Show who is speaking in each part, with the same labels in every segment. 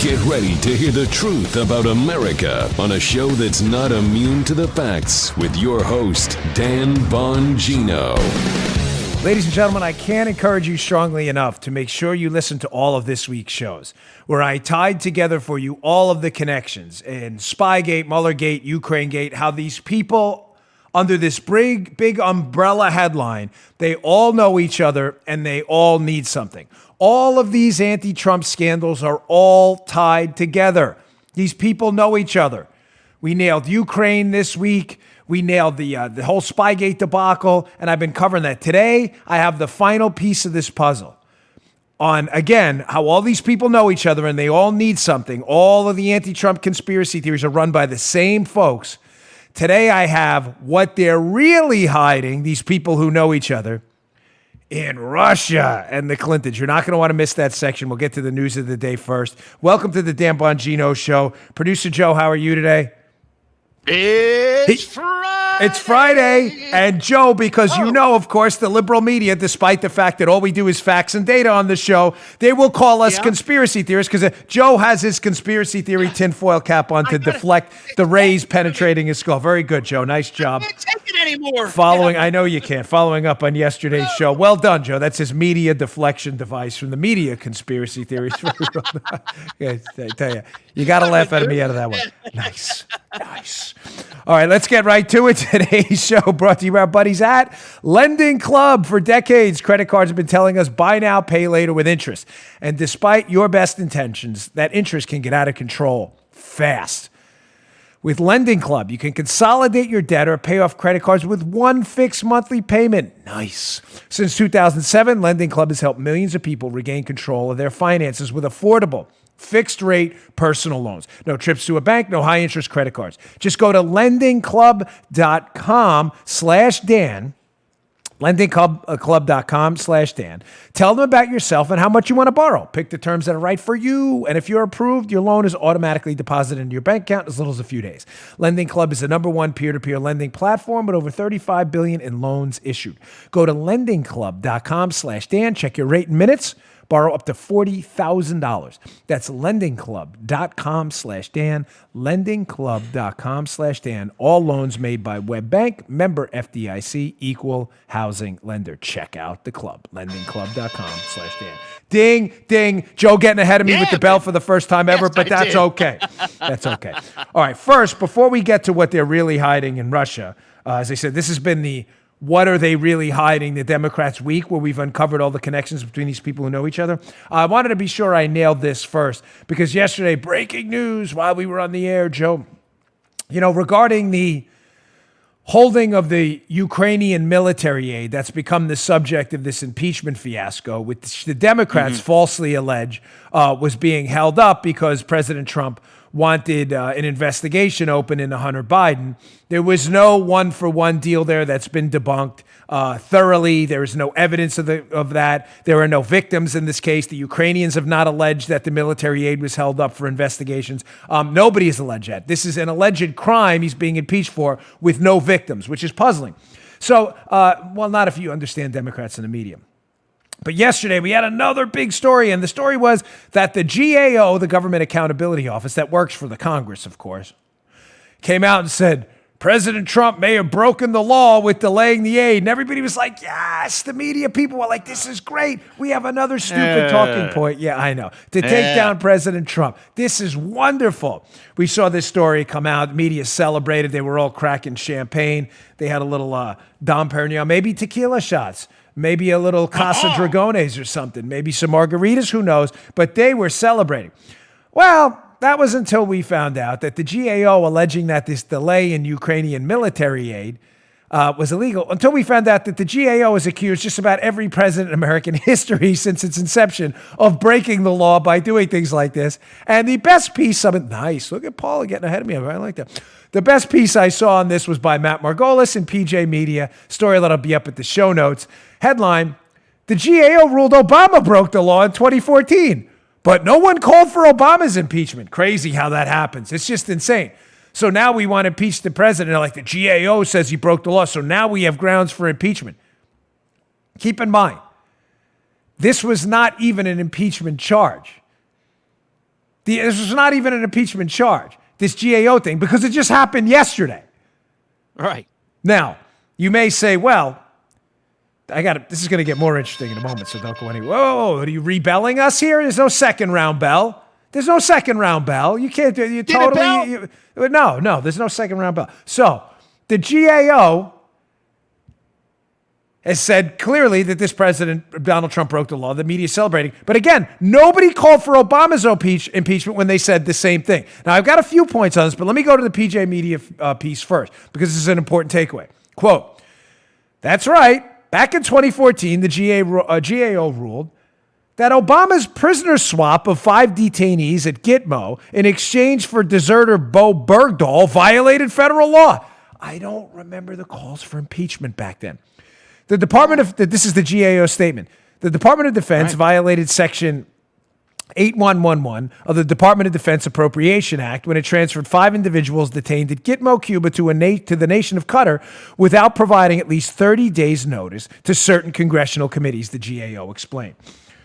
Speaker 1: Get ready to hear the truth about America on a show that's not immune to the facts with your host, Dan Bongino.
Speaker 2: Ladies and gentlemen, I can't encourage you strongly enough to make sure you listen to all of this week's shows, where I tied together for you all of the connections in Spygate, Muellergate, Ukrainegate, how these people under this big umbrella headline, they all know each other and they all need something. All of these anti-Trump scandals are all tied together. These people know each other. We nailed Ukraine this week. We nailed the whole Spygate debacle, and I've been covering that. Today, I have the final piece of this puzzle on, again, how all these people know each other and they all need something. All of the anti-Trump conspiracy theories are run by the same folks. Today, I have what they're really hiding, these people who know each other, in Russia and the Clintons. You're not going to want to miss that section. We'll get to the news of the day first. Welcome to the Dan Bongino Show. Producer Joe, how are you today?
Speaker 3: It's Friday.
Speaker 2: It's Friday. And Joe, because you know, of course, the liberal media, despite the fact that all we do is facts and data on the show, they will call us conspiracy theorists because Joe has his conspiracy theory tinfoil cap on to deflect the rays penetrating his skull. Very good, Joe. Nice job.
Speaker 3: I can't take it anymore.
Speaker 2: I know you can't. Following up on yesterday's show. Well done, Joe. That's his media deflection device from the media conspiracy theories. I tell you, you got to laugh at me out of that one. Nice. All right, let's get right to it. Today's show brought to you by our buddies at Lending Club. For decades, credit cards have been telling us buy now, pay later with interest. And despite your best intentions, that interest can get out of control fast. With Lending Club, you can consolidate your debt or pay off credit cards with one fixed monthly payment. Nice. Since 2007, Lending Club has helped millions of people regain control of their finances with affordable, fixed-rate personal loans. No trips to a bank, no high-interest credit cards. Just go to lendingclub.com/Dan, lendingclub.com/Dan. Tell them about yourself and how much you want to borrow. Pick the terms that are right for you, and if you're approved, your loan is automatically deposited into your bank account in as little as a few days. Lending Club is the #1 peer-to-peer lending platform with over $35 billion in loans issued. Go to lendingclub.com/Dan. Check your rate in minutes. Borrow up to $40,000. That's lendingclub.com/Dan, lendingclub.com/Dan. All loans made by WebBank, member FDIC, equal housing lender. Check out the club, lendingclub.com/Dan. Ding, ding. Joe getting ahead of me with the bell for the first time ever, but that's okay. That's okay. All right, first, before we get to what they're really hiding in Russia, as I said, this has been the what are they really hiding, the Democrats' week, where we've uncovered all the connections between these people who know each other. I wanted to be sure I nailed this first, because yesterday, breaking news while we were on the air, Joe, regarding the holding of the Ukrainian military aid that's become the subject of this impeachment fiasco, which the Democrats falsely allege was being held up because President Trump wanted an investigation open into Hunter Biden. There was no one-for-one deal there. That's been debunked thoroughly. There is no evidence of that. There are no victims in this case. The Ukrainians have not alleged that the military aid was held up for investigations. Nobody has alleged that. This is an alleged crime he's being impeached for with no victims, which is puzzling. So, not if you understand Democrats and the media. But yesterday, we had another big story, and the story was that the GAO, the Government Accountability Office, that works for the Congress, of course, came out and said, President Trump may have broken the law with delaying the aid. And everybody was like, yes, the media people were like, this is great. We have another stupid talking point. Yeah, I know. To take down President Trump. This is wonderful. We saw this story come out. Media celebrated. They were all cracking champagne. They had a little Dom Perignon, maybe tequila shots. Maybe a little Casa Dragones or something. Maybe some margaritas, who knows? But they were celebrating. Well, that was until we found out that the GAO alleging that this delay in Ukrainian military aid was illegal, until we found out that the GAO has accused just about every president in American history since its inception of breaking the law by doing things like this. And the best piece of it, nice, look at Paula getting ahead of me. I like that. The best piece I saw on this was by Matt Margolis in PJ Media, story that'll be up at the show notes. Headline, the GAO ruled Obama broke the law in 2014, but no one called for Obama's impeachment. Crazy how that happens. It's just insane. So now we want to impeach the president. Like the GAO says he broke the law. So now we have grounds for impeachment. Keep in mind, this was not even an impeachment charge. This was not even an impeachment charge, this GAO thing, because it just happened yesterday.
Speaker 3: Right.
Speaker 2: Now, you may say, well, this is going to get more interesting in a moment, so don't go anywhere. Whoa, are you rebelling us here? There's no second round bell. There's no second round bell. You can't do it. No, there's no second round bell. So the GAO has said clearly that this president, Donald Trump, broke the law. The media is celebrating. But again, nobody called for Obama's impeachment when they said the same thing. Now, I've got a few points on this, but let me go to the PJ Media piece first, because this is an important takeaway. Quote, that's right. Back in 2014, the GAO ruled that Obama's prisoner swap of 5 detainees at Gitmo in exchange for deserter Bo Bergdahl violated federal law. I don't remember the calls for impeachment back then. This is the GAO statement. The Department of Defense violated Section 8111 of the Department of Defense Appropriation Act when it transferred 5 individuals detained at Gitmo, Cuba to the nation of Qatar without providing at least 30 days' notice to certain congressional committees, the GAO explained.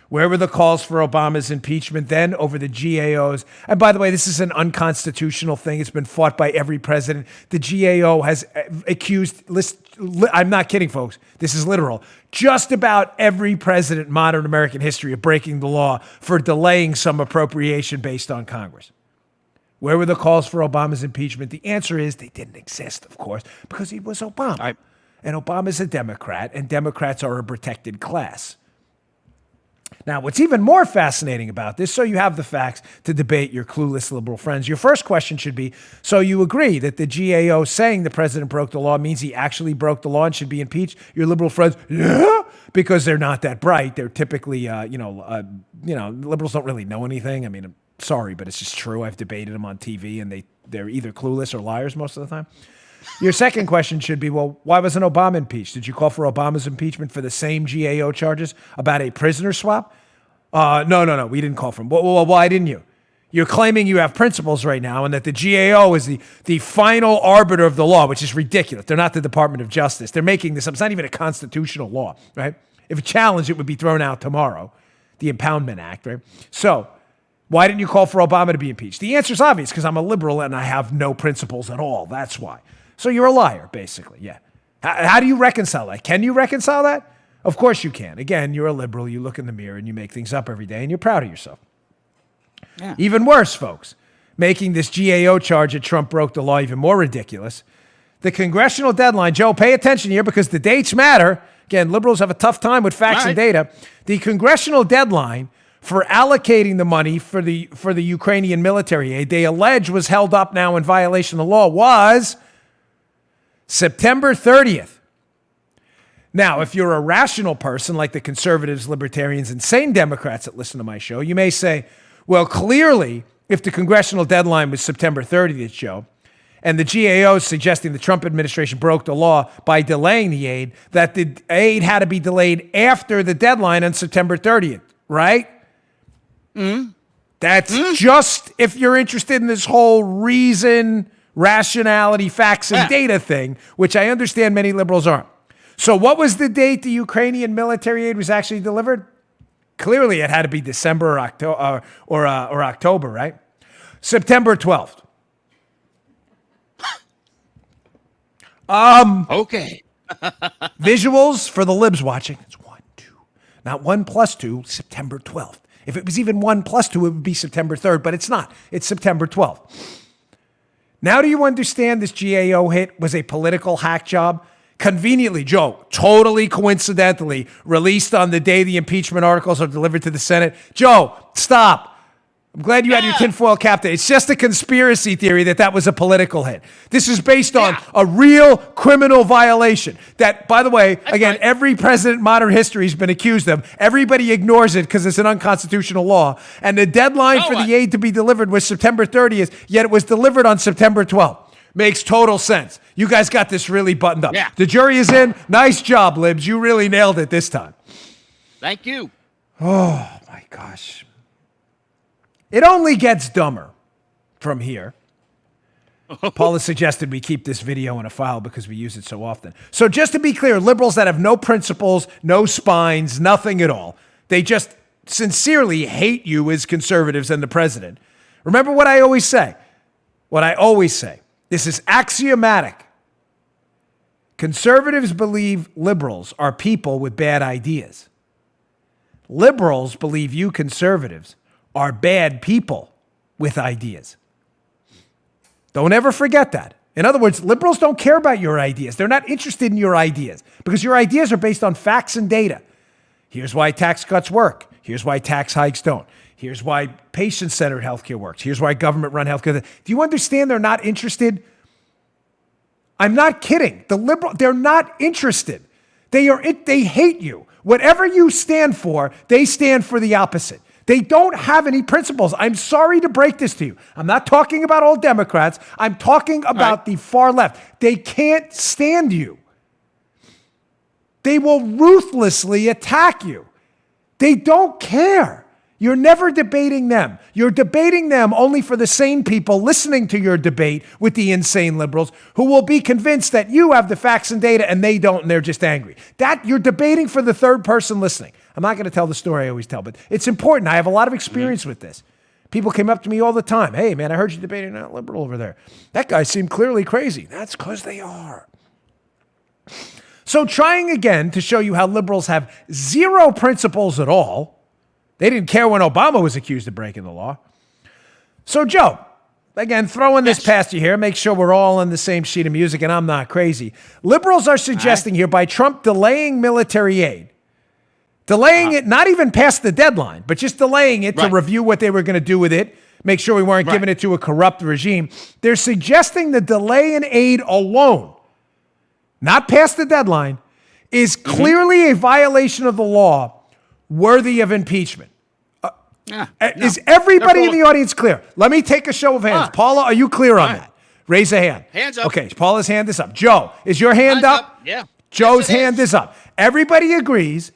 Speaker 2: Where were the calls for Obama's impeachment then over the GAOs? And by the way, this is an unconstitutional thing. It's been fought by every president. The GAO has accused, I'm not kidding, folks. This is literal. Just about every president in modern American history of breaking the law for delaying some appropriation based on Congress. Where were the calls for Obama's impeachment? The answer is they didn't exist, of course, because he was Obama. And Obama's a Democrat, and Democrats are a protected class. Now, what's even more fascinating about this, so you have the facts to debate your clueless liberal friends. Your first question should be, so you agree that the GAO saying the president broke the law means he actually broke the law and should be impeached? Your liberal friends, yeah, because they're not that bright. They're typically, liberals don't really know anything. I mean, I'm sorry, but it's just true. I've debated them on TV, and they're either clueless or liars most of the time. Your second question should be, well, why wasn't Obama impeached? Did you call for Obama's impeachment for the same GAO charges about a prisoner swap? No, we didn't call for him. Well, why didn't you? You're claiming you have principles right now and that the GAO is the final arbiter of the law, which is ridiculous. They're not the Department of Justice. They're making this up. It's not even a constitutional law, right? If challenged, it would be thrown out tomorrow, the Impoundment Act, right? So why didn't you call for Obama to be impeached? The answer is obvious, because I'm a liberal and I have no principles at all. That's why. So you're a liar, basically, yeah. How do you reconcile that? Can you reconcile that? Of course you can. Again, you're a liberal. You look in the mirror and you make things up every day, and you're proud of yourself. Yeah. Even worse, folks, making this GAO charge that Trump broke the law even more ridiculous. The congressional deadline, Joe, pay attention here because the dates matter. Again, liberals have a tough time with facts and data. The congressional deadline for allocating the money for the Ukrainian military aid, they allege was held up now in violation of the law, was September 30th. Now, if you're a rational person like the conservatives, libertarians, and sane Democrats that listen to my show, you may say, well, clearly, if the congressional deadline was September 30th, Joe, and the GAO is suggesting the Trump administration broke the law by delaying the aid, that the aid had to be delayed after the deadline on September 30th, right? That's just if you're interested in this whole reason, rationality, facts, and data thing, which I understand many liberals aren't. So what was the date the Ukrainian military aid was actually delivered? Clearly, it had to be December or October, right? September 12th.
Speaker 3: Okay.
Speaker 2: Visuals for the libs watching. It's 1, 2. Not 1 plus 2, September 12th. If it was even 1 plus 2, it would be September 3rd, but it's not. It's September 12th. Now do you understand this GAO hit was a political hack job? Conveniently, Joe, totally coincidentally, released on the day the impeachment articles are delivered to the Senate. Joe, stop. I'm glad you had your tinfoil cap there. It's just a conspiracy theory that was a political hit. This is based on a real criminal violation that, by the way, every president in modern history has been accused of. Everybody ignores it because it's an unconstitutional law. And the deadline for the aid to be delivered was September 30th, yet it was delivered on September 12th. Makes total sense. You guys got this really buttoned up. Yeah. The jury is in. Nice job, libs. You really nailed it this time.
Speaker 3: Thank you.
Speaker 2: Oh, my gosh. It only gets dumber from here. Paul has suggested we keep this video in a file because we use it so often. So just to be clear, liberals that have no principles, no spines, nothing at all, they just sincerely hate you as conservatives and the president, Remember what I always say. This is axiomatic. Conservatives believe liberals are people with bad ideas. Liberals believe you conservatives are bad people with ideas. Don't ever forget that. In other words, liberals don't care about your ideas. They're not interested in your ideas because your ideas are based on facts and data. Here's why tax cuts work. Here's why tax hikes don't. Here's why patient-centered healthcare works. Here's why government-run healthcare. Do you understand they're not interested? I'm not kidding. They're not interested. They hate you. Whatever you stand for, they stand for the opposite. They don't have any principles. I'm sorry to break this to you. I'm not talking about all Democrats. I'm talking about the far left. They can't stand you. They will ruthlessly attack you. They don't care. You're never debating them. You're debating them only for the sane people listening to your debate with the insane liberals who will be convinced that you have the facts and data and they don't, and they're just angry. That you're debating for the third person listening. I'm not going to tell the story I always tell, but it's important. I have a lot of experience with this. People came up to me all the time. Hey, man, I heard you debating that liberal over there. That guy seemed clearly crazy. That's because they are. So trying again to show you how liberals have zero principles at all. They didn't care when Obama was accused of breaking the law. So, Joe, again, throwing this past you here, make sure we're all on the same sheet of music and I'm not crazy. Liberals are suggesting here by Trump delaying military aid, delaying it, not even past the deadline, but just delaying it to review what they were going to do with it, make sure we weren't giving it to a corrupt regime. They're suggesting the delay in aid alone, not past the deadline, is clearly a violation of the law worthy of impeachment. Is everybody in the audience clear? Let me take a show of hands. Paula, are you clear on that? Raise a hand.
Speaker 3: Hands up.
Speaker 2: Okay, Paula's hand is up. Joe, is your hand up?
Speaker 3: Yeah.
Speaker 2: Joe's hand is up. Everybody agrees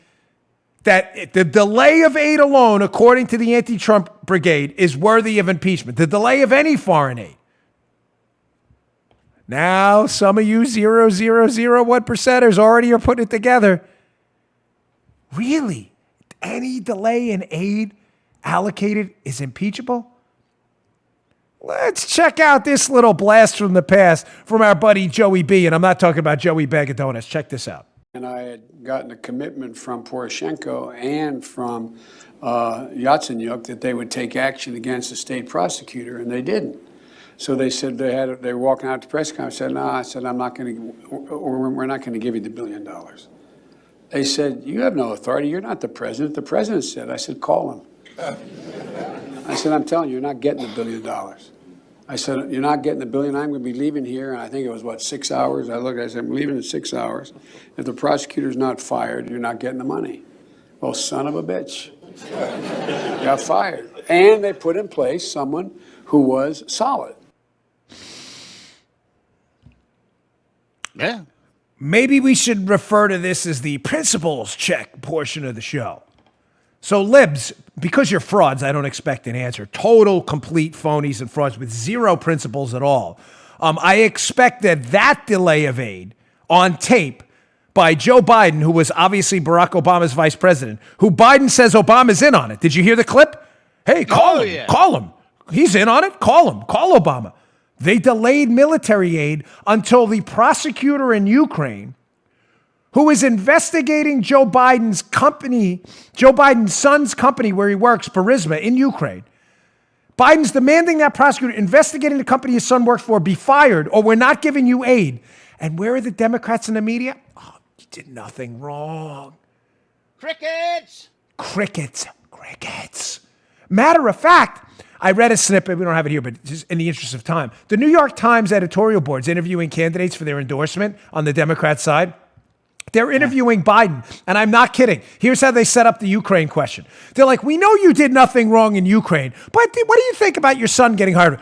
Speaker 2: that the delay of aid alone, according to the anti-Trump brigade, is worthy of impeachment. The delay of any foreign aid. Now, some of you 0.001%ers already are putting it together. Really? Any delay in aid allocated is impeachable? Let's check out this little blast from the past from our buddy Joey B. And I'm not talking about Joey Bag of Donuts. Check this out.
Speaker 4: And I had gotten a commitment from Poroshenko and from Yatsenyuk that they would take action against the state prosecutor, and they didn't. So they said they were walking out to press conference. I said, no, I said, I'm not going to, or we're not going to give you the $1 billion. They said, you have no authority. You're not the president. The president said. I said, call him. I said, I'm telling you, you're not getting the $1 billion. I said, you're not getting the $1 billion. I'm going to be leaving here. And I think it was, 6 hours? I looked, I said, I'm leaving in 6 hours. If the prosecutor's not fired, you're not getting the money. Well, son of a bitch. Got fired. And they put in place someone who was solid.
Speaker 3: Yeah.
Speaker 2: Maybe we should refer to this as the principles check portion of the show. So libs, because you're frauds, I don't expect an answer. Total, complete phonies and frauds with zero principles at all. I expect that delay of aid on tape by Joe Biden, who was obviously Barack Obama's vice president, who Biden says Obama's in on it. Did you hear the clip? Hey, call him.
Speaker 3: Yeah.
Speaker 2: Call him. He's in on it. Call him. Call Obama. They delayed military aid until the prosecutor in Ukraine, who is investigating Joe Biden's company, Joe Biden's son's company where he works, Burisma, in Ukraine. Biden's demanding that prosecutor investigating the company his son works for be fired, or we're not giving you aid. And where are the Democrats in the media? Oh, you did nothing wrong.
Speaker 3: Crickets.
Speaker 2: Crickets. Matter of fact, I read a snippet, we don't have it here, but just in the interest of time. The New York Times editorial board's interviewing candidates for their endorsement on the Democrat side. They're interviewing Biden, and I'm not kidding. Here's how they set up the Ukraine question. They're like, we know you did nothing wrong in Ukraine, but what do you think about your son getting hired?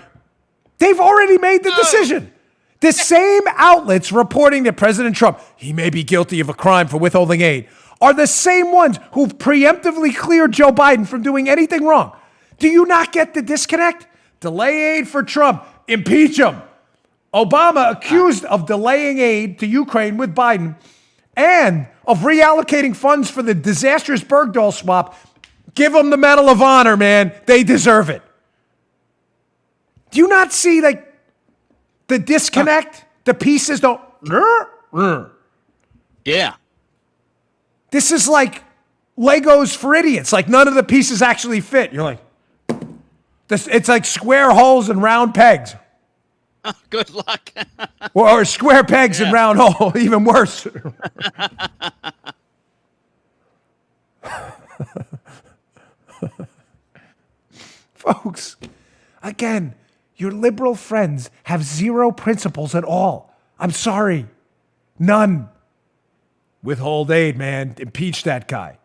Speaker 2: They've already made the decision. The same outlets reporting that President Trump, he may be guilty of a crime for withholding aid, are the same ones who preemptively cleared Joe Biden from doing anything wrong. Do you not get the disconnect? Delay aid for Trump. Impeach him. Obama accused of delaying aid to Ukraine with Biden and of reallocating funds for the disastrous Bergdahl swap. Give them the Medal of Honor, man. They deserve it. Do you not see like the disconnect? The pieces don't.
Speaker 3: Yeah.
Speaker 2: This is like Legos for idiots. Like none of the pieces actually fit. You're like, it's like square holes and round pegs.
Speaker 3: Good luck.
Speaker 2: Or square pegs and round holes. Even worse. Folks, again, your liberal friends have zero principles at all. I'm sorry. None. Withhold aid, man. Impeach that guy.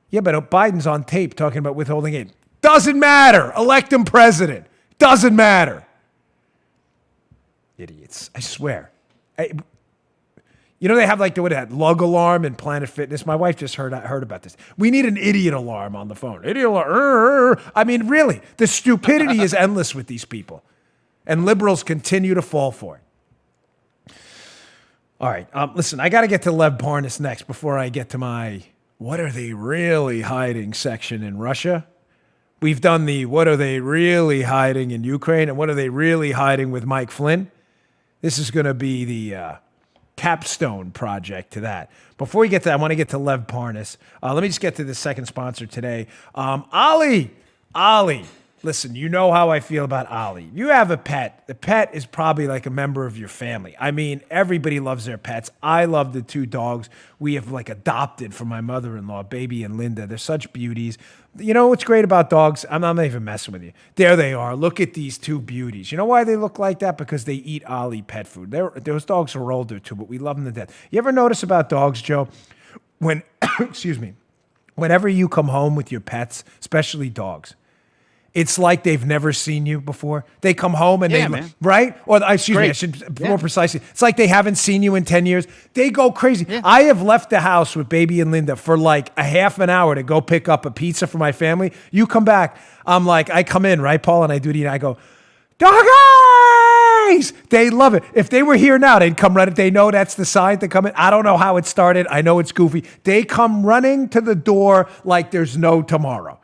Speaker 2: Yeah, but Biden's on tape talking about withholding aid. Doesn't matter. Elect him president. Doesn't matter. Idiots. I swear. You know, they have like that lug alarm in Planet Fitness. My wife just heard about this. We need an idiot alarm on the phone. Idiot alarm. I mean, really, the stupidity is endless with these people. And liberals continue to fall for it. All right. Listen, I got to get to Lev Parnas next before I get to my what are they really hiding section in Russia. We've done the what are they really hiding in Ukraine and what are they really hiding with Mike Flynn. This is going to be the capstone project to that. Before we get to that, I want to get to Lev Parnas. Let me just get to the second sponsor today. Ali. Listen, you know how I feel about Ali. You have a pet. The pet is probably like a member of your family. I mean, everybody loves their pets. I love the two dogs we have like adopted from my mother-in-law, Baby and Linda. They're such beauties. You know what's great about dogs? I'm not even messing with you. There they are. Look at these two beauties. You know why they look like that? Because they eat Ali pet food. Those dogs are older too, but we love them to death. You ever notice about dogs, Joe? Excuse me, whenever you come home with your pets, especially dogs, it's like they've never seen you before. They come home and right? Or excuse me, I should more precisely. It's like they haven't seen you in 10 years. They go crazy. Yeah. I have left the house with Baby and Linda for like a half an hour to go pick up a pizza for my family. You come back. I'm like, I come in, right, Paul, and I do the, and I go, doggies! They love it. If they were here now, they'd come running. They know that's the sign to come in. I don't know how it started. I know it's goofy. They come running to the door like there's no tomorrow.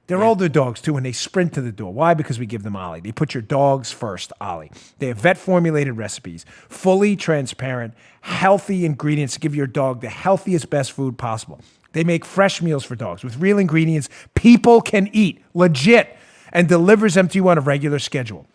Speaker 2: They're older dogs, too, and they sprint to the door. Why? Because we give them Ollie. They put your dogs first, Ollie. They have vet-formulated recipes, fully transparent, healthy ingredients to give your dog the healthiest, best food possible. They make fresh meals for dogs with real ingredients people can eat, legit, and delivers them to you on a regular schedule.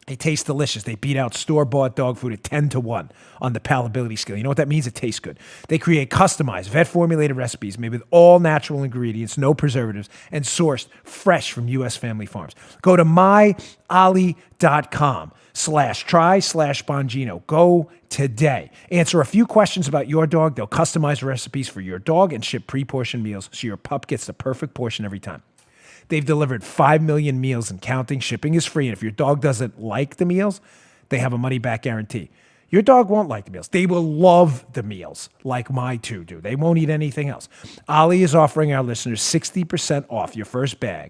Speaker 2: They taste delicious. They beat out store-bought dog food at 10-1 on the palatability scale. You know what that means? It tastes good. They create customized, vet-formulated recipes made with all natural ingredients, no preservatives, and sourced fresh from U.S. family farms. Go to myollie.com/try/Bongino. Go today. Answer a few questions about your dog. They'll customize recipes for your dog and ship pre-portioned meals so your pup gets the perfect portion every time. They've delivered 5 million meals and counting. Shipping is free. And if your dog doesn't like the meals, they have a money-back guarantee. Your dog won't like the meals. They will love the meals like my two do. They won't eat anything else. Ollie is offering our listeners 60% off your first box,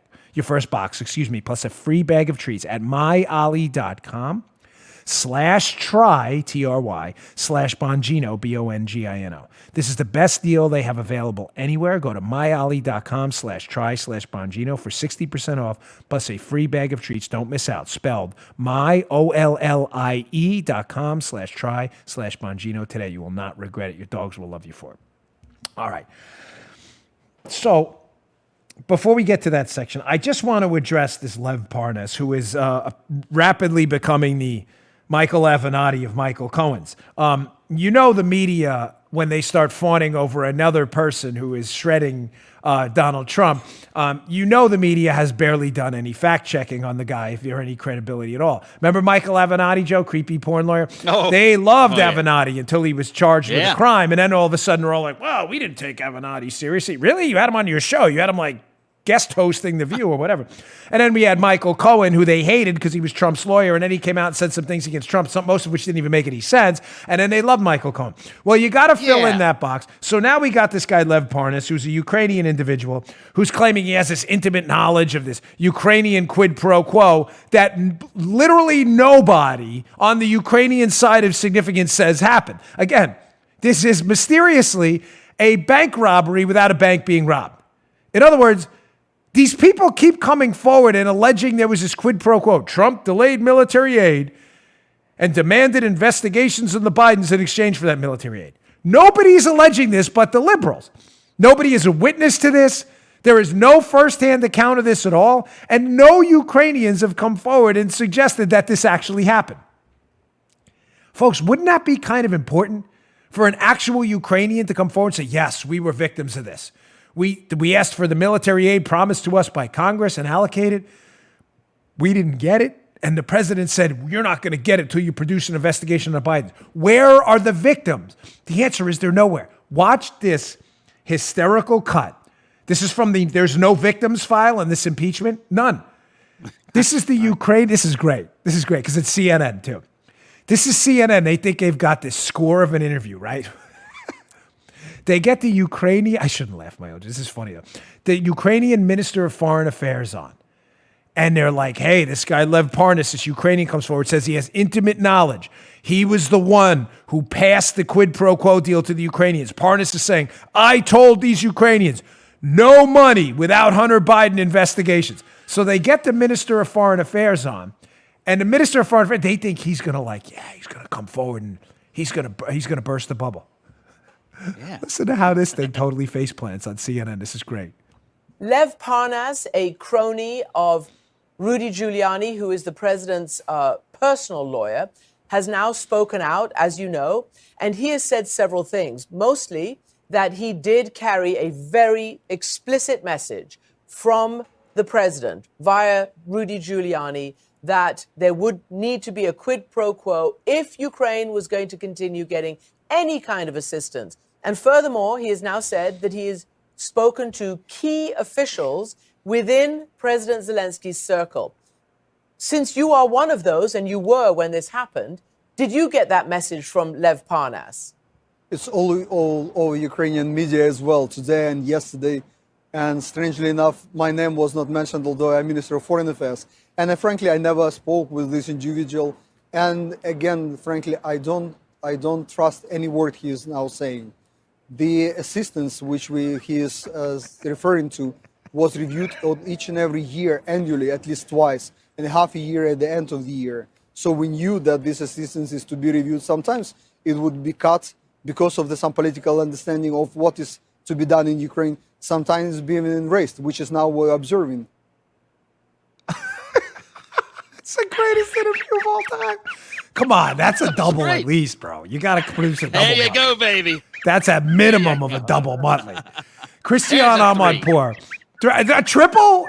Speaker 2: plus a free bag of treats at myollie.com/try, TRY/Bongino, Bongino. This is the best deal they have available anywhere. Go to myollie.com/try/Bongino for 60% off, plus a free bag of treats. Don't miss out. Spelled myollie.com/try/Bongino today. You will not regret it. Your dogs will love you for it. All right. So, before we get to that section, I just want to address this Lev Parnas, who is rapidly becoming the Michael Avenatti of Michael Cohen's. You know the media, when they start fawning over another person who is shredding Donald Trump, you know the media has barely done any fact-checking on the guy, if you're any credibility at all. Remember Michael Avenatti, Joe, creepy porn lawyer? Oh. They loved Avenatti until he was charged with a crime, and then all of a sudden we're all like, well, we didn't take Avenatti seriously. Really? You had him on your show. You had him like guest hosting The View or whatever. And then we had Michael Cohen, who they hated because he was Trump's lawyer, and then he came out and said some things against Trump, most of which didn't even make any sense, and then they loved Michael Cohen. Well, you got to fill in that box. So now we got this guy, Lev Parnas, who's a Ukrainian individual who's claiming he has this intimate knowledge of this Ukrainian quid pro quo that literally nobody on the Ukrainian side of significance says happened. Again, this is mysteriously a bank robbery without a bank being robbed. In other words, These people keep coming forward and alleging there was this quid pro quo. Trump delayed military aid and demanded investigations on the Bidens in exchange for that military aid. Nobody's alleging this but the liberals. Nobody is a witness to this. There is no firsthand account of this at all. And no Ukrainians have come forward and suggested that this actually happened. Folks, wouldn't that be kind of important for an actual Ukrainian to come forward and say, yes, we were victims of this. We asked for the military aid promised to us by Congress and allocated. We didn't get it. And the president said, you're not going to get it till you produce an investigation on Biden. Where are the victims? The answer is they're nowhere. Watch this hysterical cut. This is from the There's No Victims file in this impeachment. None. This is the Ukraine. This is great. This is great because it's CNN too. This is CNN. They think they've got this score of an interview, right? They get the Ukrainian, I shouldn't laugh, my own. This is funny though. The Ukrainian Minister of Foreign Affairs on. And they're like, hey, this guy Lev Parnas, this Ukrainian comes forward, says he has intimate knowledge. He was the one who passed the quid pro quo deal to the Ukrainians. Parnas is saying, I told these Ukrainians, no money without Hunter Biden investigations. So they get the Minister of Foreign Affairs on. And the Minister of Foreign Affairs, they think he's going to he's going to come forward and he's going to burst the bubble.
Speaker 3: Yeah.
Speaker 2: Listen to how this thing totally face plants on CNN. This is great.
Speaker 5: Lev Parnas, a crony of Rudy Giuliani, who is the president's personal lawyer, has now spoken out, as you know, and he has said several things, mostly that he did carry a very explicit message from the president via Rudy Giuliani that there would need to be a quid pro quo if Ukraine was going to continue getting any kind of assistance. And furthermore, he has now said that he has spoken to key officials within President Zelensky's circle. Since you are one of those, and you were when this happened, did you get that message from Lev Parnas?
Speaker 6: It's all over Ukrainian media as well, today and yesterday. And strangely enough, my name was not mentioned, although I'm Minister of Foreign Affairs. And frankly, I never spoke with this individual. And again, frankly, I don't trust any word he is now saying. The assistance which he is referring to was reviewed each and every year annually, at least twice, and half a year at the end of the year. So we knew that this assistance is to be reviewed. Sometimes it would be cut because of some political understanding of what is to be done in Ukraine. Sometimes being erased, which is now we're observing.
Speaker 2: It's the greatest interview of all time. Come on, that's a double at least, bro. You got to produce a double.
Speaker 3: There you go, baby.
Speaker 2: That's a minimum of a double Muttley. Christian Amanpour. A triple?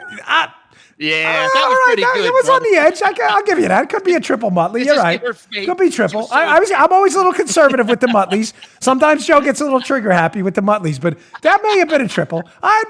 Speaker 3: Yeah, that was pretty good.
Speaker 2: It was
Speaker 3: brother.
Speaker 2: on the edge. I'll give you that. It could be a triple Muttley. You're
Speaker 3: just
Speaker 2: right.
Speaker 3: give her faith.
Speaker 2: Could be triple.
Speaker 3: She was so
Speaker 2: I'm always a little conservative with the Muttleys. Sometimes Joe gets a little trigger happy with the Muttleys, but that may have been a triple.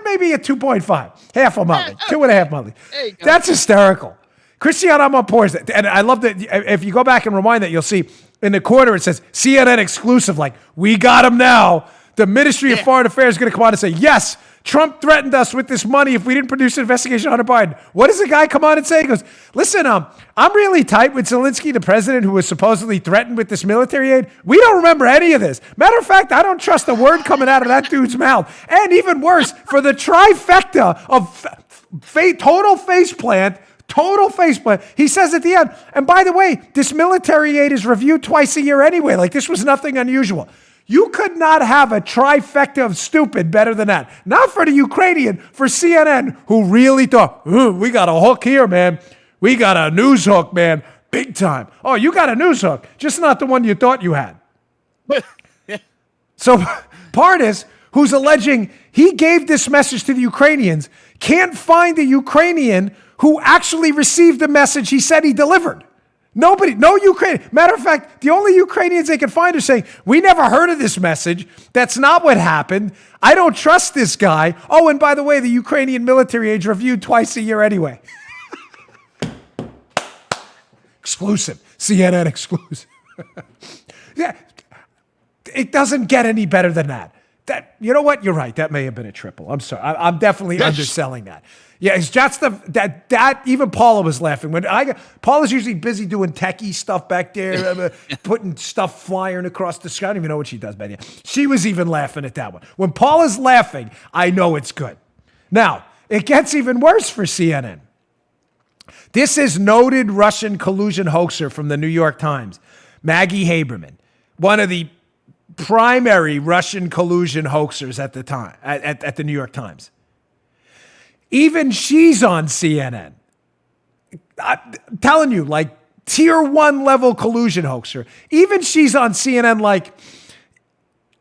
Speaker 2: Maybe a 2.5. Half a Muttley. 2.5 Muttley.
Speaker 3: There you go.
Speaker 2: That's hysterical. Christian Amanpour, and I love that. If you go back and rewind that, you'll see in the corner it says CNN exclusive, like, we got him now. The Ministry of Foreign Affairs is going to come on and say, yes, Trump threatened us with this money if we didn't produce an investigation on Hunter Biden. What does the guy come on and say? He goes, listen, I'm really tight with Zelensky, the president who was supposedly threatened with this military aid. We don't remember any of this. Matter of fact, I don't trust a word coming out of that dude's mouth. And even worse, for the trifecta of total faceplant, he says at the end, and by the way, this military aid is reviewed twice a year anyway. Like, this was nothing unusual. You could not have a trifecta of stupid better than that. Not for the Ukrainian, for CNN, who really thought, we got a hook here, man. We got a news hook, man. Big time. Oh, you got a news hook, just not the one you thought you had. So Parnas, who's alleging he gave this message to the Ukrainians, can't find the Ukrainian who actually received the message he said he delivered. Nobody, no Ukrainian. Matter of fact, the only Ukrainians they can find are saying, we never heard of this message. That's not what happened. I don't trust this guy. Oh, and by the way, the Ukrainian military aid reviewed twice a year anyway. Exclusive. CNN exclusive. Yeah. It doesn't get any better than that. You know what? You're right. That may have been a triple. I'm sorry. I'm definitely underselling that. Yeah, it's just that even Paula was laughing. Paula's usually busy doing techie stuff back there, putting stuff flying across the sky. I don't even know what she does back there. She was even laughing at that one. When Paula's laughing, I know it's good. Now, it gets even worse for CNN. This is noted Russian collusion hoaxer from the New York Times, Maggie Haberman, one of the primary Russian collusion hoaxers at the time, at the New York Times. Even she's on CNN. I'm telling you, like, tier 1 level collusion hoaxer. Even she's on CNN like,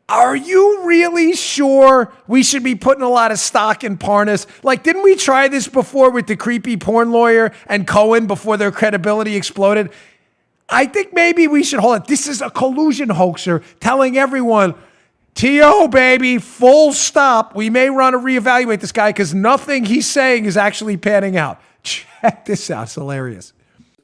Speaker 2: are you really sure we should be putting a lot of stock in Parnas? Like, didn't we try this before with the creepy porn lawyer and Cohen before their credibility exploded? I think maybe we should hold it. This is a collusion hoaxer telling everyone, T.O., baby, full stop. We may want to reevaluate this guy because nothing he's saying is actually panning out. Check this out. It's hilarious.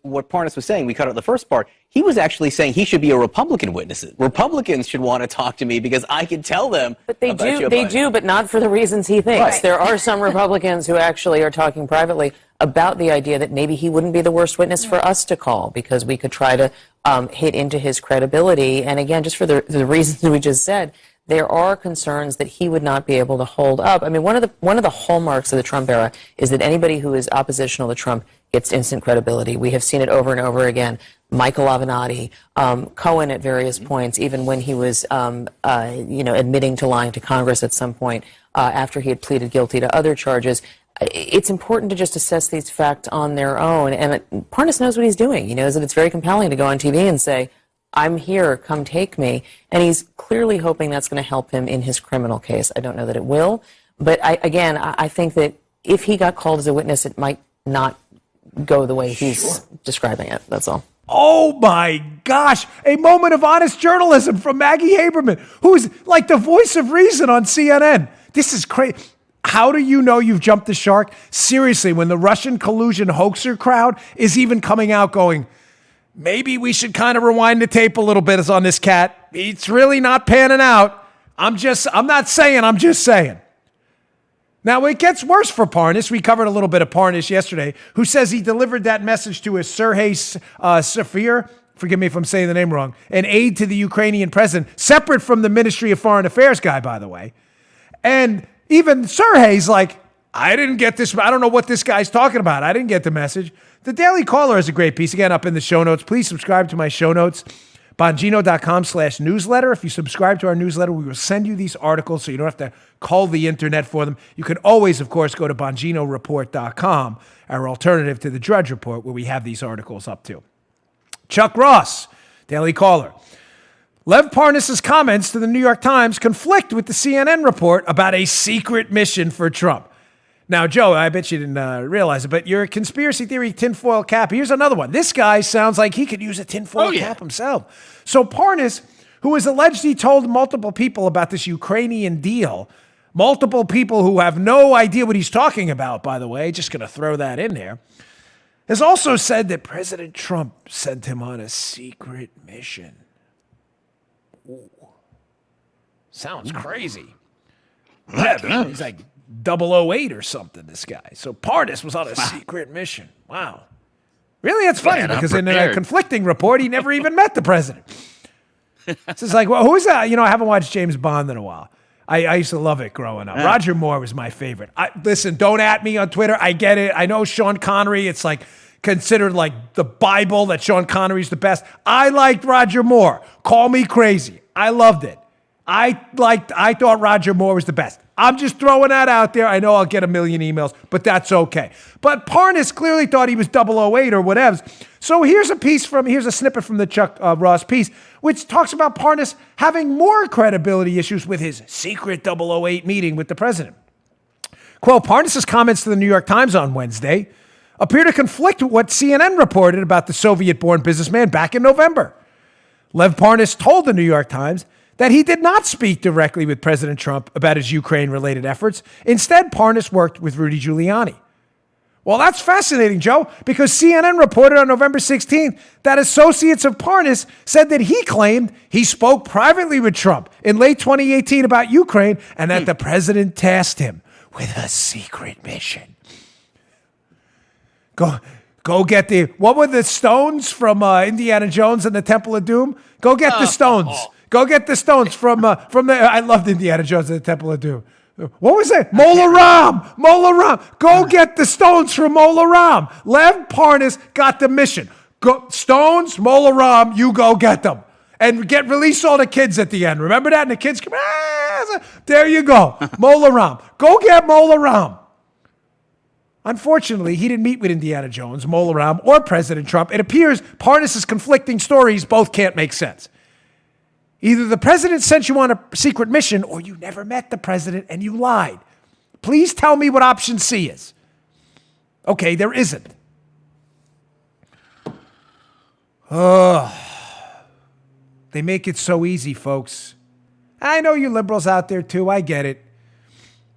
Speaker 7: What Parnas was saying, we cut out the first part, he was actually saying he should be a Republican witness. Republicans should want to talk to me because I can tell them.
Speaker 8: But they do, but not for the reasons he thinks. Right. There are some Republicans who actually are talking privately about the idea that maybe he wouldn't be the worst witness for us to call because we could try to hit into his credibility. And again, just for the reasons we just said, there are concerns that he would not be able to hold up. I mean, one of the hallmarks of the Trump era is that anybody who is oppositional to Trump gets instant credibility. We have seen it over and over again. Michael Avenatti, Cohen at various points, even when he was, admitting to lying to Congress at some point after he had pleaded guilty to other charges. It's important to just assess these facts on their own. And Parnas knows what he's doing. He knows that it's very compelling to go on TV and say, I'm here, come take me. And he's clearly hoping that's going to help him in his criminal case. I don't know that it will. But I think that if he got called as a witness, it might not go the way he's describing it. That's all.
Speaker 2: Oh my gosh. A moment of honest journalism from Maggie Haberman, who is like the voice of reason on CNN. This is crazy. How do you know you've jumped the shark? Seriously, when the Russian collusion hoaxer crowd is even coming out going, maybe we should kind of rewind the tape a little bit on this cat. It's really not panning out. I'm not saying, I'm just saying. Now, it gets worse for Parnas. We covered a little bit of Parnas yesterday, who says he delivered that message to his Sergei Safir, forgive me if I'm saying the name wrong, an aide to the Ukrainian president, separate from the Ministry of Foreign Affairs guy, by the way. And even Sergei's like, I didn't get this. I don't know what this guy's talking about. I didn't get the message. The Daily Caller is a great piece. Again, up in the show notes. Please subscribe to my show notes. Bongino.com/newsletter. If you subscribe to our newsletter, we will send you these articles so you don't have to call the internet for them. You can always, of course, go to BonginoReport.com, our alternative to the Drudge Report, where we have these articles up to. Chuck Ross, Daily Caller. Lev Parnas' comments to the New York Times conflict with the CNN report about a secret mission for Trump. Now, Joe, I bet you didn't realize it, but you're a conspiracy theory tinfoil cap. Here's another one. This guy sounds like he could use a tinfoil cap himself. So Parnas, who is alleged he told multiple people about this Ukrainian deal, multiple people who have no idea what he's talking about, by the way, just going to throw that in there, has also said that President Trump sent him on a secret mission. Ooh. Sounds crazy. He's like 008 or something, this guy. So Parnas was on a secret mission. Wow. Really? That's funny because in a conflicting report, he never even met the president. It's just like, well, who's that? You know, I haven't watched James Bond in a while. I used to love it growing up. Roger Moore was my favorite. Listen, don't at me on Twitter. I get it. I know Sean Connery. It's like considered like the Bible that Sean Connery's the best. I liked Roger Moore. Call me crazy. I loved it. I thought Roger Moore was the best. I'm just throwing that out there. I know I'll get a million emails, but that's okay. But Parnas clearly thought he was 008 or whatever. So here's a snippet from the Chuck Ross piece, which talks about Parnas having more credibility issues with his secret 008 meeting with the president. Quote, Parnas' comments to the New York Times on Wednesday appear to conflict with what CNN reported about the Soviet-born businessman back in November. Lev Parnas told the New York Times that he did not speak directly with President Trump about his Ukraine-related efforts. Instead, Parnas worked with Rudy Giuliani. Well, that's fascinating, Joe, because CNN reported on November 16th that associates of Parnas said that he claimed he spoke privately with Trump in late 2018 about Ukraine and that the president tasked him with a secret mission. Go get what were the stones from Indiana Jones and the Temple of Doom? Go get the stones. Go get the stones from the. I loved Indiana Jones and the Temple of Doom. What was it? Mola Ram. Go get the stones from Mola Ram. Lev Parnas got the mission. Go, stones, Mola Ram, you go get them. And release all the kids at the end. Remember that? And the kids come, there you go. Mola Ram. Go get Mola Ram. Unfortunately, he didn't meet with Indiana Jones, Mola Ram, or President Trump. It appears Parnas' conflicting stories both can't make sense. Either the president sent you on a secret mission, or you never met the president and you lied. Please tell me what option C is. Okay, there isn't. They make it so easy, folks. I know you liberals out there too. I get it.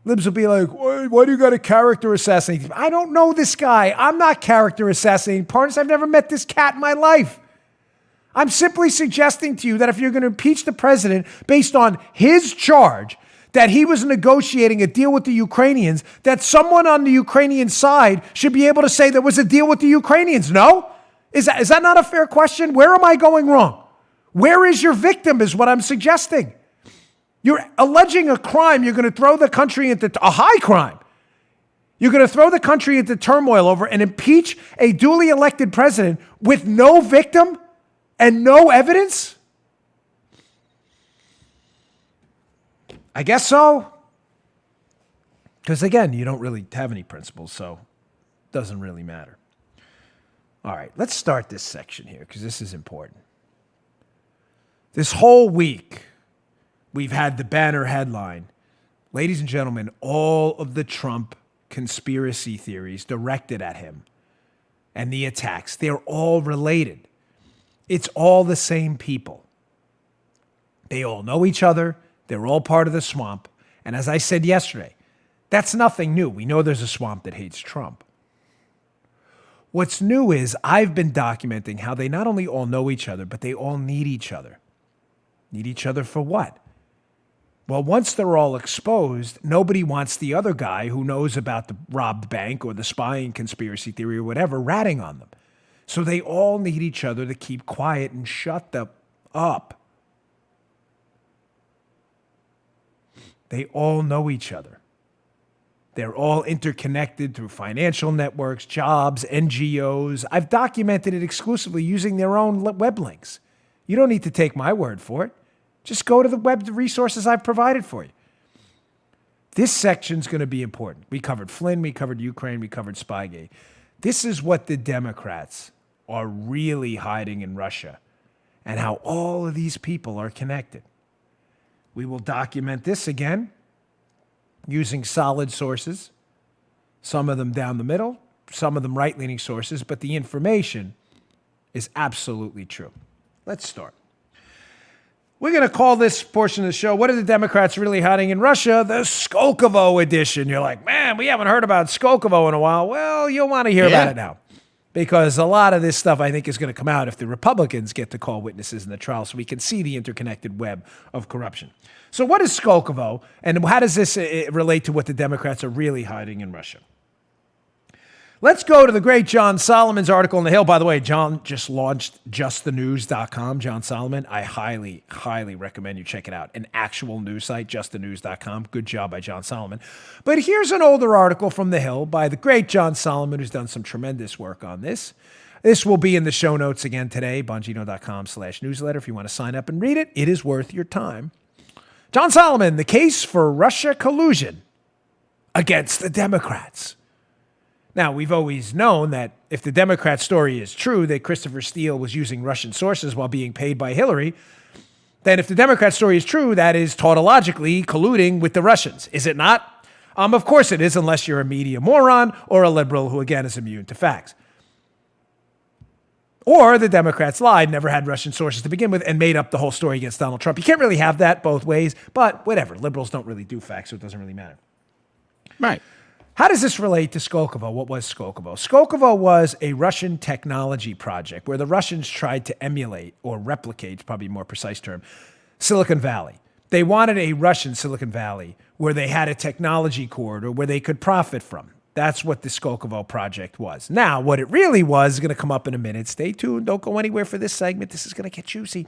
Speaker 2: Libs will be like, why do you got to character assassinate? I don't know this guy. I'm not character assassinating Parnas. I've never met this cat in my life. I'm simply suggesting to you that if you're going to impeach the president based on his charge that he was negotiating a deal with the Ukrainians, that someone on the Ukrainian side should be able to say there was a deal with the Ukrainians. No? Is that not a fair question? Where am I going wrong? Where is your victim is what I'm suggesting. You're alleging a crime. You're going to throw the country into a high crime. You're going to throw the country into turmoil over and impeach a duly elected president with no victim and no evidence? I guess so. Because again, you don't really have any principles, so it doesn't really matter. All right, let's start this section here because this is important. This whole week, we've had the banner headline, ladies and gentlemen, all of the Trump conspiracy theories directed at him and the attacks, they're all related. It's all the same people. They all know each other. They're all part of the swamp. And as I said yesterday, that's nothing new. We know there's a swamp that hates Trump. What's new is I've been documenting how they not only all know each other, but they all need each other. Need each other for what? Well, once they're all exposed, nobody wants the other guy who knows about the robbed bank or the spying conspiracy theory or whatever ratting on them. So they all need each other to keep quiet and shut up. They all know each other. They're all interconnected through financial networks, jobs, NGOs. I've documented it exclusively using their own web links. You don't need to take my word for it. Just go to the web resources I've provided for you. This section's going to be important. We covered Flynn, we covered Ukraine, we covered Spygate. This is what the Democrats are really hiding in Russia and how all of these people are connected. We will document this again using solid sources, some of them down the middle, some of them right-leaning sources, but the information is absolutely true. Let's start. We're going to call this portion of the show, What Are the Democrats Really Hiding in Russia? The Skolkovo edition. You're like, man, we haven't heard about Skolkovo in a while. Well, you'll want to hear about it now. Because a lot of this stuff, I think, is going to come out if the Republicans get to call witnesses in the trial so we can see the interconnected web of corruption. So what is Skolkovo, and how does this relate to what the Democrats are really hiding in Russia? Let's go to the great John Solomon's article in The Hill. By the way, John just launched justthenews.com. John Solomon, I highly, highly recommend you check it out. An actual news site, justthenews.com. Good job by John Solomon. But here's an older article from The Hill by the great John Solomon, who's done some tremendous work on this. This will be in the show notes again today, bongino.com/newsletter. If you want to sign up and read it, it is worth your time. John Solomon, the case for Russia collusion against the Democrats. Now, we've always known that if the Democrat story is true, that Christopher Steele was using Russian sources while being paid by Hillary, then if the Democrat story is true, that is tautologically colluding with the Russians. Is it not? Of course it is, unless you're a media moron or a liberal who, again, is immune to facts. Or the Democrats lied, never had Russian sources to begin with, and made up the whole story against Donald Trump. You can't really have that both ways, but whatever. Liberals don't really do facts, so it doesn't really matter.
Speaker 3: Right.
Speaker 2: How does this relate to Skolkovo? What was Skolkovo? Skolkovo was a Russian technology project where the Russians tried to emulate or replicate, probably a more precise term, Silicon Valley. They wanted a Russian Silicon Valley where they had a technology corridor where they could profit from. That's what the Skolkovo project was. Now, what it really was is going to come up in a minute. Stay tuned. Don't go anywhere for this segment. This is going to get juicy.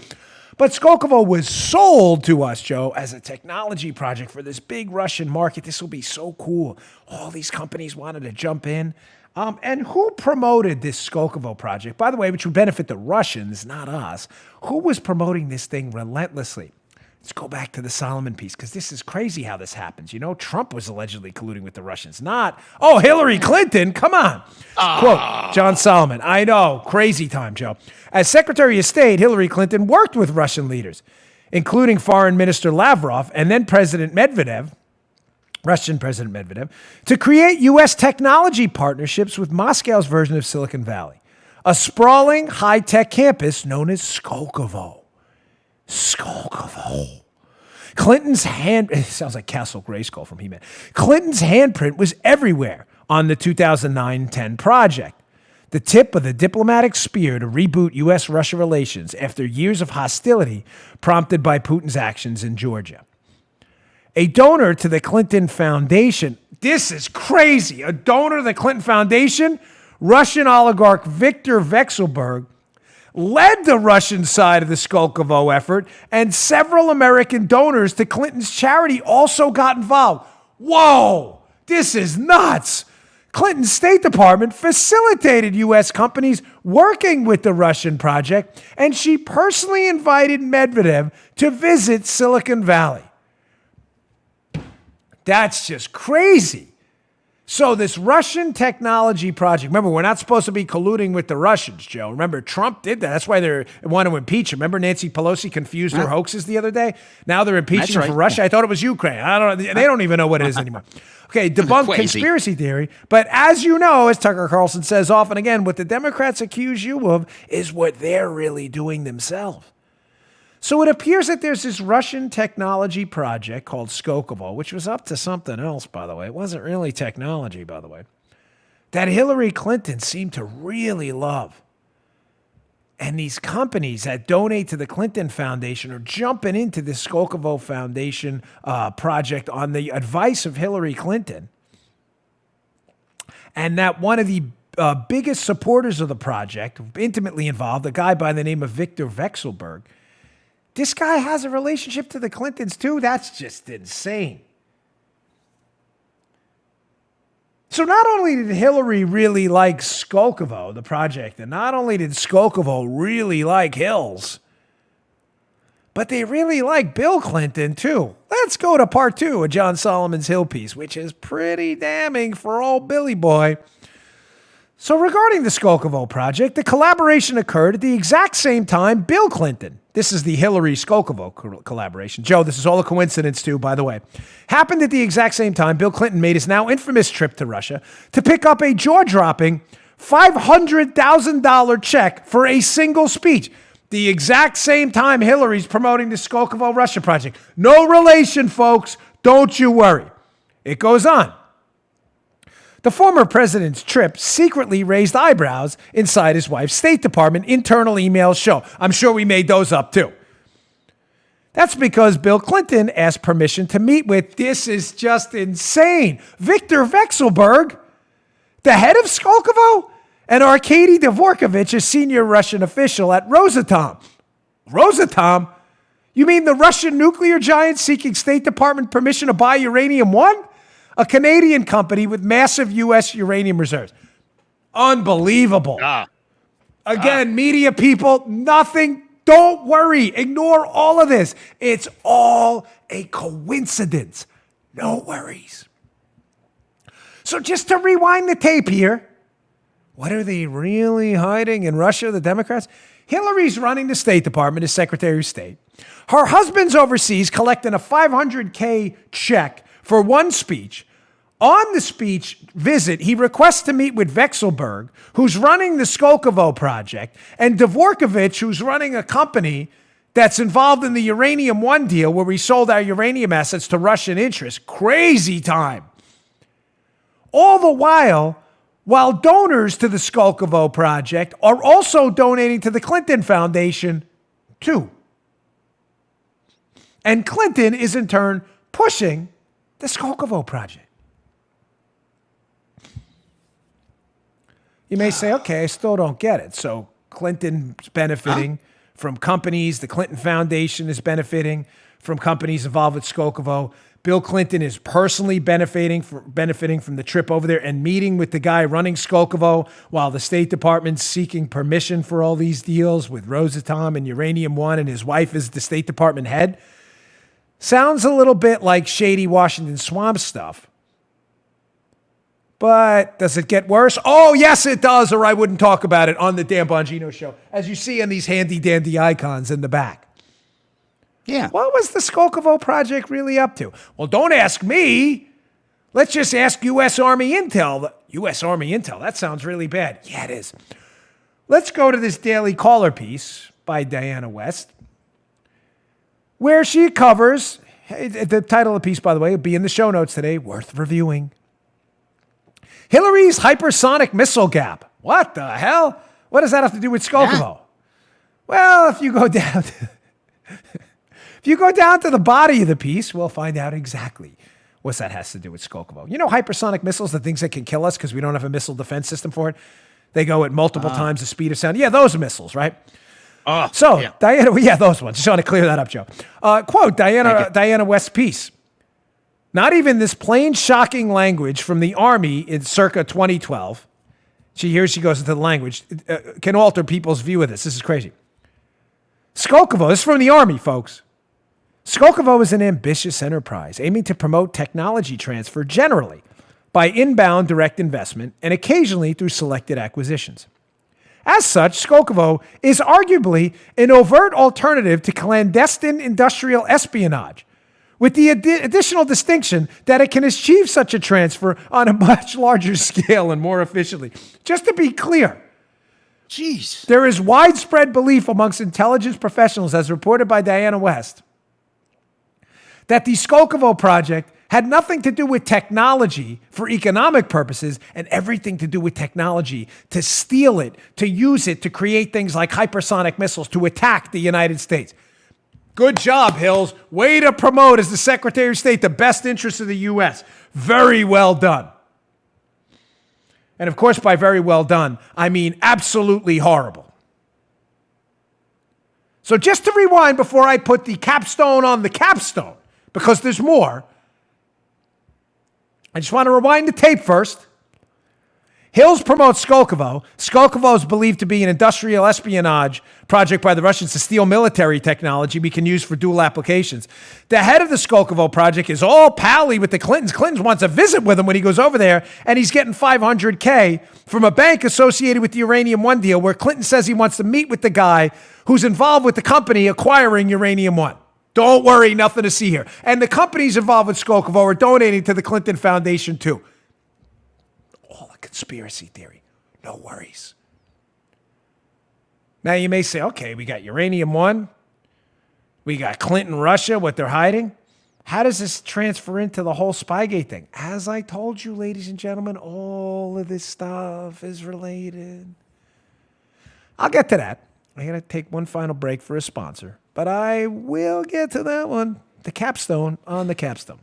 Speaker 2: But Skolkovo was sold to us, Joe, as a technology project for this big Russian market. This will be so cool. All these companies wanted to jump in. And who promoted this Skolkovo project, by the way, which would benefit the Russians, not us? Who was promoting this thing relentlessly? Let's go back to the Solomon piece, because this is crazy how this happens. You know, Trump was allegedly colluding with the Russians, not, Hillary Clinton, come on. Quote, John Solomon, I know, crazy time, Joe. As Secretary of State, Hillary Clinton worked with Russian leaders, including Foreign Minister Lavrov and then President Medvedev, Russian President Medvedev, to create U.S. technology partnerships with Moscow's version of Silicon Valley, a sprawling high-tech campus known as Skolkovo. Skolkovo. Clinton's it sounds like Castle Grayskull from He-Man. Clinton's handprint was everywhere on the 2009-10 project, the tip of the diplomatic spear to reboot U.S.-Russia relations after years of hostility prompted by Putin's actions in Georgia. A donor to the Clinton Foundation, this is crazy, a donor to the Clinton Foundation, Russian oligarch Viktor Vekselberg, led the Russian side of the Skolkovo effort, and several American donors to Clinton's charity also got involved. Whoa, this is nuts. Clinton's State Department facilitated U.S. companies working with the Russian project, and she personally invited Medvedev to visit Silicon Valley. That's just crazy. So this Russian technology project, remember, we're not supposed to be colluding with the Russians, Joe. Remember, Trump did that. That's why they want to impeach him. Remember Nancy Pelosi confused her hoaxes the other day? Now they're impeaching for Russia. I thought it was Ukraine. They don't even know what it is anymore. Okay, debunk conspiracy theory. But as you know, as Tucker Carlson says often again, what the Democrats accuse you of is what they're really doing themselves. So it appears that there's this Russian technology project called Skolkovo, which was up to something else, by the way. It wasn't really technology, by the way, that Hillary Clinton seemed to really love. And these companies that donate to the Clinton Foundation are jumping into this Skolkovo Foundation project on the advice of Hillary Clinton. And that one of the biggest supporters of the project, intimately involved, a guy by the name of Viktor Vekselberg, this guy has a relationship to the Clintons, too. That's just insane. So not only did Hillary really like Skolkovo, the project, and not only did Skolkovo really like Hills, but they really like Bill Clinton, too. Let's go to part 2 of John Solomon's Hill piece, which is pretty damning for old Billy Boy. So regarding the Skolkovo project, the collaboration occurred at the exact same time Bill Clinton, this is the Hillary-Skolkovo collaboration. Joe, this is all a coincidence too, by the way, happened at the exact same time Bill Clinton made his now infamous trip to Russia to pick up a jaw-dropping $500,000 check for a single speech. The exact same time Hillary's promoting the Skolkovo Russia project. No relation, folks. Don't you worry. It goes on. The former president's trip secretly raised eyebrows inside his wife's State Department. Internal emails show. I'm sure we made those up too. That's because Bill Clinton asked permission to meet with, this is just insane, Viktor Vekselberg, the head of Skolkovo, and Arkady Dvorkovich, a senior Russian official at Rosatom. Rosatom? You mean the Russian nuclear giant seeking State Department permission to buy Uranium One? A Canadian company with massive U.S. uranium reserves. Unbelievable. Again, media people, nothing. Don't worry. Ignore all of this. It's all a coincidence. No worries. So just to rewind the tape here, what are they really hiding in Russia, the Democrats? Hillary's running the State Department as Secretary of State. Her husband's overseas collecting a $500K check for one speech. On the speech visit, he requests to meet with Vekselberg, who's running the Skolkovo project, and Dvorkovich, who's running a company that's involved in the Uranium One deal where we sold our uranium assets to Russian interests. Crazy time. All the while donors to the Skolkovo project are also donating to the Clinton Foundation, too. And Clinton is in turn pushing the Skolkovo project. You may say, okay, I still don't get it. So Clinton's benefiting from companies. The Clinton Foundation is benefiting from companies involved with Skolkovo. Bill Clinton is personally benefiting from the trip over there and meeting with the guy running Skolkovo while the State Department's seeking permission for all these deals with Rosatom and Uranium One, and his wife is the State Department head. Sounds a little bit like shady Washington Swamp stuff. But does it get worse? Oh, yes, it does, or I wouldn't talk about it on the Dan Bongino Show, as you see on these handy-dandy icons in the back.
Speaker 3: Yeah.
Speaker 2: What was the Skolkovo project really up to? Well, don't ask me. Let's just ask U.S. Army Intel. U.S. Army Intel, that sounds really bad. Yeah, it is. Let's go to this Daily Caller piece by Diana West, where she covers, the title of the piece, by the way, will be in the show notes today, worth reviewing. Hillary's hypersonic missile gap. What the hell? What does that have to do with Skolkovo? Yeah. Well, if you go down to the body of the piece, we'll find out exactly what that has to do with Skolkovo. You know, hypersonic missiles, the things that can kill us because we don't have a missile defense system for it. They go at multiple times the speed of sound. Yeah, those are missiles, right? Diana, those ones. Just want to clear that up, Joe. Quote, Diana West's piece. Not even this plain shocking language from the Army in circa 2012. She goes into the language, can alter people's view of this. This is crazy. Skolkovo, this is from the Army, folks. Skolkovo is an ambitious enterprise aiming to promote technology transfer generally by inbound direct investment and occasionally through selected acquisitions. As such, Skolkovo is arguably an overt alternative to clandestine industrial espionage, with the additional distinction that it can achieve such a transfer on a much larger scale and more efficiently. Just to be clear, there is widespread belief amongst intelligence professionals, as reported by Diana West, that the Skolkovo project had nothing to do with technology for economic purposes and everything to do with technology to steal it, to use it to create things like hypersonic missiles to attack the United States. Good job, Hills. Way to promote as the Secretary of State the best interests of the U.S. Very well done. And of course, by very well done, I mean absolutely horrible. So just to rewind before I put the capstone on the capstone, because there's more, I just want to rewind the tape first. Hills promotes Skolkovo. Skolkovo is believed to be an industrial espionage project by the Russians to steal military technology we can use for dual applications. The head of the Skolkovo project is all pally with the Clintons. Clinton wants a visit with him when he goes over there, and he's getting $500K from a bank associated with the Uranium One deal, where Clinton says he wants to meet with the guy who's involved with the company acquiring Uranium One. Don't worry, nothing to see here. And the companies involved with Skolkovo are donating to the Clinton Foundation too. All a conspiracy theory. No worries. Now you may say, okay, we got Uranium One. We got Clinton, Russia, what they're hiding. How does this transfer into the whole Spygate thing? As I told you, ladies and gentlemen, all of this stuff is related. I'll get to that. I got to take one final break for a sponsor, but I will get to that one. The capstone on the capstone.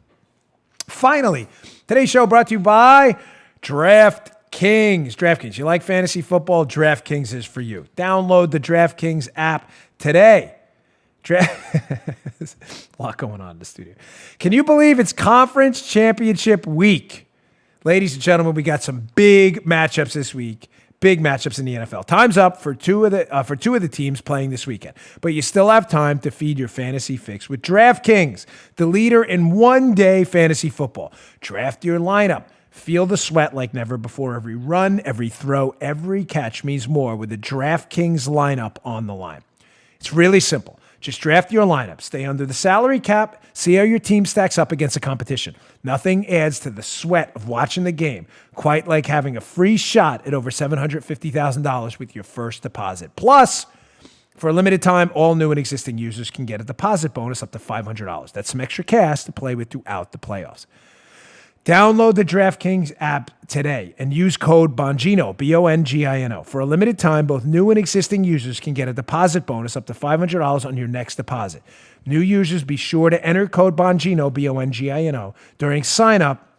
Speaker 2: Finally, today's show brought to you by DraftKings. DraftKings. You like fantasy football? DraftKings is for you. Download the DraftKings app today. A lot going on in the studio. Can you believe it's conference championship week? Ladies and gentlemen, we got some big matchups this week. Big matchups in the NFL. Time's up for two of the teams playing this weekend, but you still have time to feed your fantasy fix with DraftKings, the leader in one-day fantasy football. Draft your lineup. Feel the sweat like never before. Every run, every throw, every catch means more with the DraftKings lineup on the line. It's really simple. Just draft your lineup, stay under the salary cap, see how your team stacks up against the competition. Nothing adds to the sweat of watching the game quite like having a free shot at over $750,000 with your first deposit. Plus, for a limited time, all new and existing users can get a deposit bonus up to $500. That's some extra cash to play with throughout the playoffs. Download the DraftKings app today and use code Bongino, Bongino. For a limited time, both new and existing users can get a deposit bonus up to $500 on your next deposit. New users, be sure to enter code Bongino, Bongino, during sign-up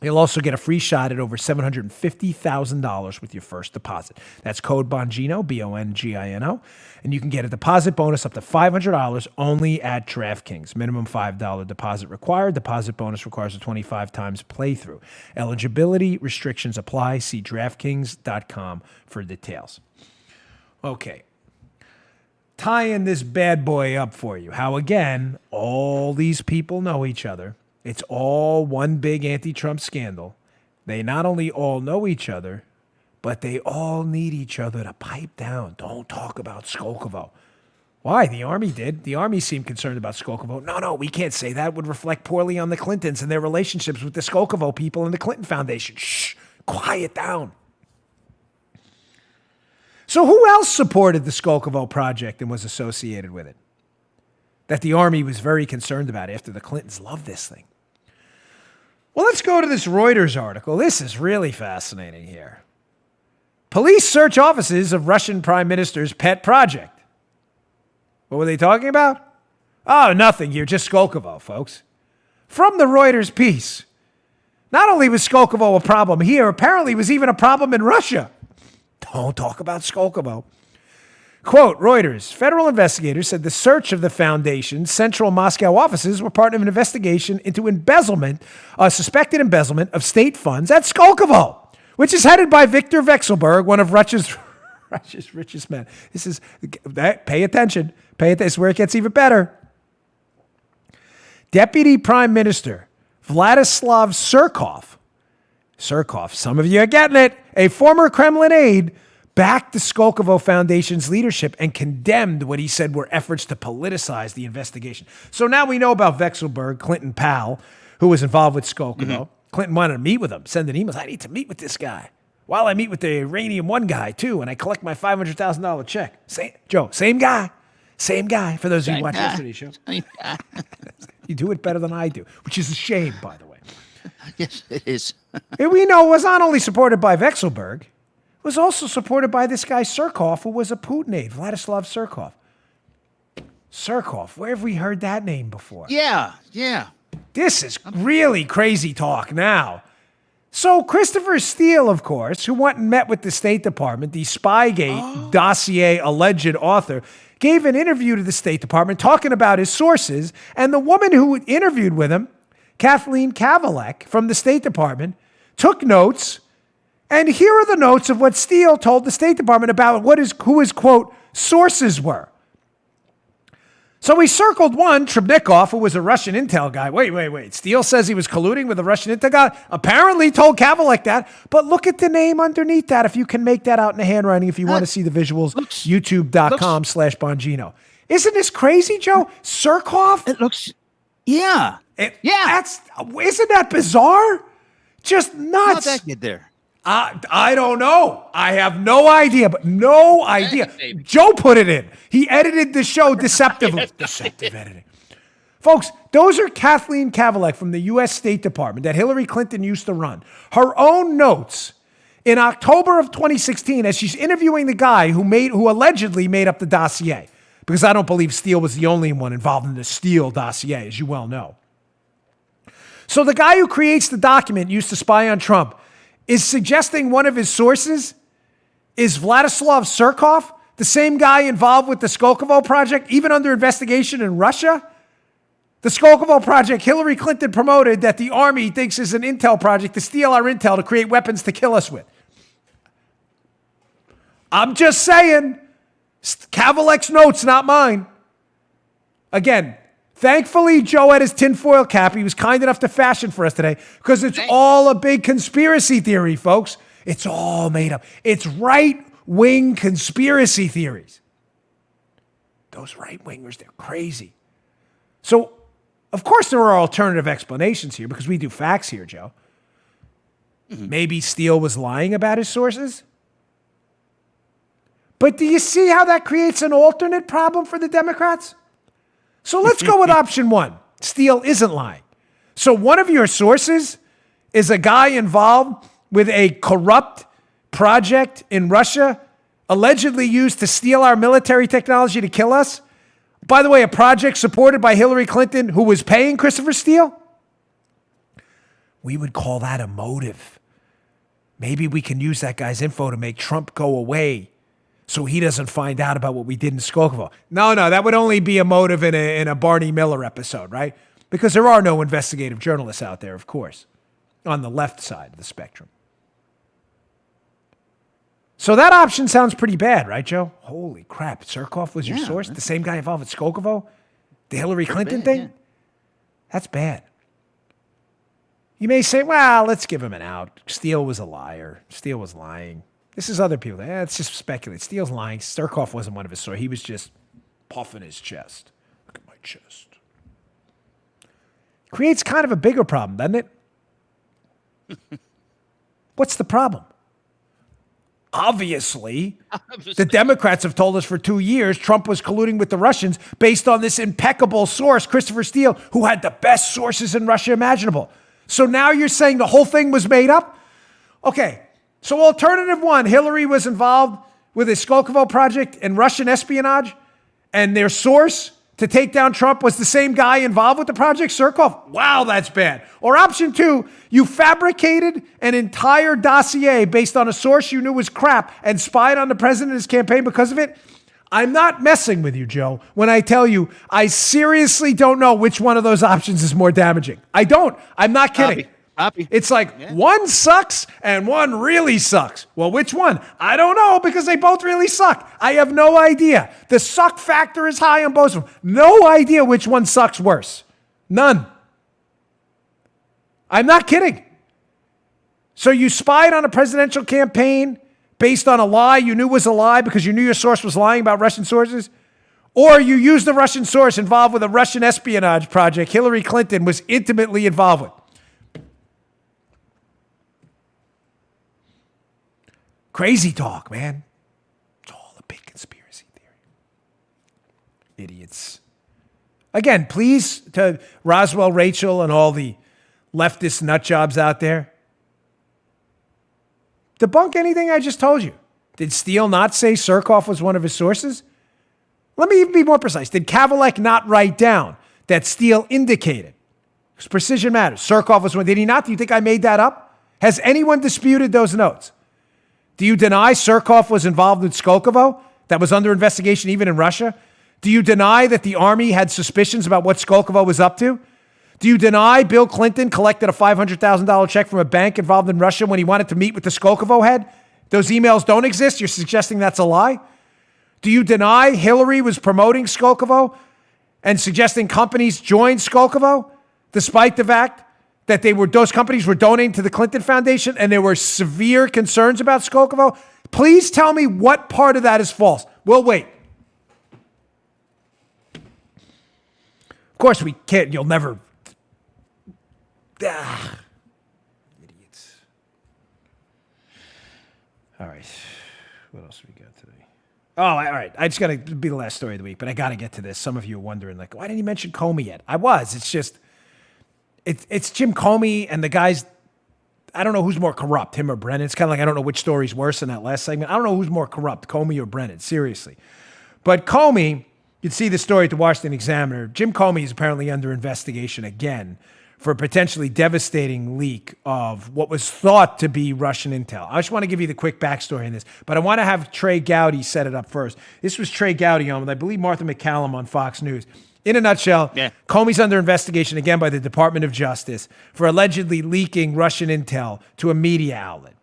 Speaker 2: You'll also get a free shot at over $750,000 with your first deposit. That's code Bongino, Bongino, and you can get a deposit bonus up to $500 only at DraftKings. Minimum $5 deposit required. Deposit bonus requires a 25 times playthrough. Eligibility restrictions apply. See DraftKings.com for details. Okay. Tying this bad boy up for you. How, again, all these people know each other. It's all one big anti-Trump scandal. They not only all know each other, but they all need each other to pipe down. Don't talk about Skolkovo. Why? The Army did. The Army seemed concerned about Skolkovo. No, we can't say that. It would reflect poorly on the Clintons and their relationships with the Skolkovo people and the Clinton Foundation. Shh, quiet down. So who else supported the Skolkovo project and was associated with it? That the Army was very concerned about after the Clintons loved this thing. Well, let's go to this Reuters article. This is really fascinating here. Police search offices of Russian Prime Minister's pet project. What were they talking about? Oh, nothing here, just Skolkovo, folks. From the Reuters piece. Not only was Skolkovo a problem here, apparently it was even a problem in Russia. Don't talk about Skolkovo. Quote, Reuters, federal investigators said the search of the foundation's central Moscow offices were part of an investigation into embezzlement, suspected embezzlement of state funds at Skolkovo, which is headed by Viktor Vekselberg, one of Russia's richest men. Pay attention. This is where it gets even better. Deputy Prime Minister Vladislav Surkov, some of you are getting it, a former Kremlin aide, backed the Skolkovo Foundation's leadership and condemned what he said were efforts to politicize the investigation. So now we know about Vekselberg, Clinton pal, who was involved with Skolkovo. Mm-hmm. Clinton wanted to meet with him, sending emails. I need to meet with this guy. While I meet with the Uranium One guy, too, and I collect my $500,000 check. Same guy. For those of you who watch yesterday's show. You do it better than I do, which is a shame, by the way.
Speaker 3: Yes, it is.
Speaker 2: And we know it was not only supported by Vekselberg, it was also supported by this guy Surkov, who was a Putin aide, Vladislav Surkov. Surkov, where have we heard that name before?
Speaker 3: Yeah.
Speaker 2: This is really crazy talk now. So Christopher Steele, of course, who went and met with the State Department, the Spygate dossier alleged author, gave an interview to the State Department talking about his sources, and the woman who interviewed with him, Kathleen Kavalek from the State Department, took notes. And here are the notes of what Steele told the State Department about who his, quote, sources were. So he circled one, Trebnikov, who was a Russian intel guy. Wait. Steele says he was colluding with a Russian intel guy. Apparently told Kavalek that. But look at the name underneath that, if you can make that out in the handwriting, if you want to see the visuals, youtube.com/Bongino. Isn't this crazy, Joe? Surkov?
Speaker 3: It looks, yeah.
Speaker 2: Isn't that bizarre? Just nuts.
Speaker 3: How'd that get there?
Speaker 2: I don't know. I have no idea, Joe put it in. He edited the show deceptively. Deceptive editing. Folks, those are Kathleen Kavalek from the U.S. State Department that Hillary Clinton used to run. Her own notes in October of 2016 as she's interviewing the guy who allegedly made up the dossier. Because I don't believe Steele was the only one involved in the Steele dossier, as you well know. So the guy who creates the document used to spy on Trump is suggesting one of his sources is Vladislav Surkov, the same guy involved with the Skolkovo project, even under investigation in Russia. The Skolkovo project, Hillary Clinton promoted that the Army thinks is an intel project to steal our intel to create weapons to kill us with. I'm just saying, Kavalek's notes, not mine. Again, thankfully, Joe had his tinfoil cap. He was kind enough to fashion for us today because it's all a big conspiracy theory, folks. It's all made up. It's right-wing conspiracy theories. Those right-wingers, they're crazy. So, of course, there are alternative explanations here because we do facts here, Joe. Mm-hmm. Maybe Steele was lying about his sources. But do you see how that creates an alternate problem for the Democrats? So let's go with option one. Steele isn't lying. So one of your sources is a guy involved with a corrupt project in Russia, allegedly used to steal our military technology to kill us. By the way, a project supported by Hillary Clinton who was paying Christopher Steele. we would call that a motive. Maybe we can use that guy's info to make Trump go away so he doesn't find out about what we did in Skolkovo. No, that would only be a motive in a Barney Miller episode, right? Because there are no investigative journalists out there, of course, on the left side of the spectrum. So that option sounds pretty bad, right, Joe? Holy crap. Surkov was your source? The same guy involved with Skolkovo? The Hillary Clinton thing? Yeah. That's bad. You may say, well, let's give him an out. Steele was a liar. Steele was lying. This is other people. It's just speculate. Steele's lying. Surkov wasn't one of his sources. He was just puffing his chest. Look at my chest. Creates kind of a bigger problem, doesn't it? What's the problem? Obviously, the Democrats have told us for 2 years Trump was colluding with the Russians based on this impeccable source, Christopher Steele, who had the best sources in Russia imaginable. So now you're saying the whole thing was made up? Okay, so alternative one, Hillary was involved with a Skolkovo project and Russian espionage, and their source to take down Trump was the same guy involved with the project, Surkov. Wow, that's bad. Or option two, you fabricated an entire dossier based on a source you knew was crap and spied on the president and his campaign because of it. I'm not messing with you, Joe, when I tell you I seriously don't know which one of those options is more damaging. I don't. I'm not kidding.
Speaker 3: Copy.
Speaker 2: It's like one sucks and one really sucks. Well, which one? I don't know because they both really suck. I have no idea. The suck factor is high on both of them. No idea which one sucks worse. None. I'm not kidding. So you spied on a presidential campaign based on a lie you knew was a lie because you knew your source was lying about Russian sources? Or you used the Russian source involved with a Russian espionage project Hillary Clinton was intimately involved with. Crazy talk, man. It's all a big conspiracy theory. Idiots. Again, please, to Roswell, Rachel, and all the leftist nut jobs out there, debunk anything I just told you. Did Steele not say Surkov was one of his sources? Let me even be more precise. Did Kavalek not write down that Steele indicated? Because precision matters. Surkov was one. Did he not? Do you think I made that up? Has anyone disputed those notes? Do you deny Surkov was involved with Skolkovo that was under investigation even in Russia? Do you deny that the Army had suspicions about what Skolkovo was up to? Do you deny Bill Clinton collected a $500,000 check from a bank involved in Russia when he wanted to meet with the Skolkovo head? Those emails don't exist? You're suggesting that's a lie? Do you deny Hillary was promoting Skolkovo and suggesting companies joined Skolkovo despite the fact that those companies were donating to the Clinton Foundation and there were severe concerns about Skolkovo? Please tell me what part of that is false. We'll wait. Of course we can't. You'll never. Idiots. All right. What else we got today? Oh, all right. I just got to be the last story of the week, but I got to get to this. Some of you are wondering, like, why didn't you mention Comey yet? I was. It's just, it's Jim Comey and the guys. I don't know who's more corrupt, him or Brennan. It's kind of like I don't know which story's worse in that last segment. I don't know who's more corrupt, Comey or Brennan, seriously. But Comey, you'd see the story at the Washington Examiner. Jim Comey is apparently under investigation again for a potentially devastating leak of what was thought to be Russian intel. I just want to give you the quick backstory in this, but I want to have Trey Gowdy set it up first. This was Trey Gowdy on with, I believe, Martha McCallum on Fox News. In a nutshell, Comey's under investigation again by the Department of Justice for allegedly leaking Russian intel to a media outlet.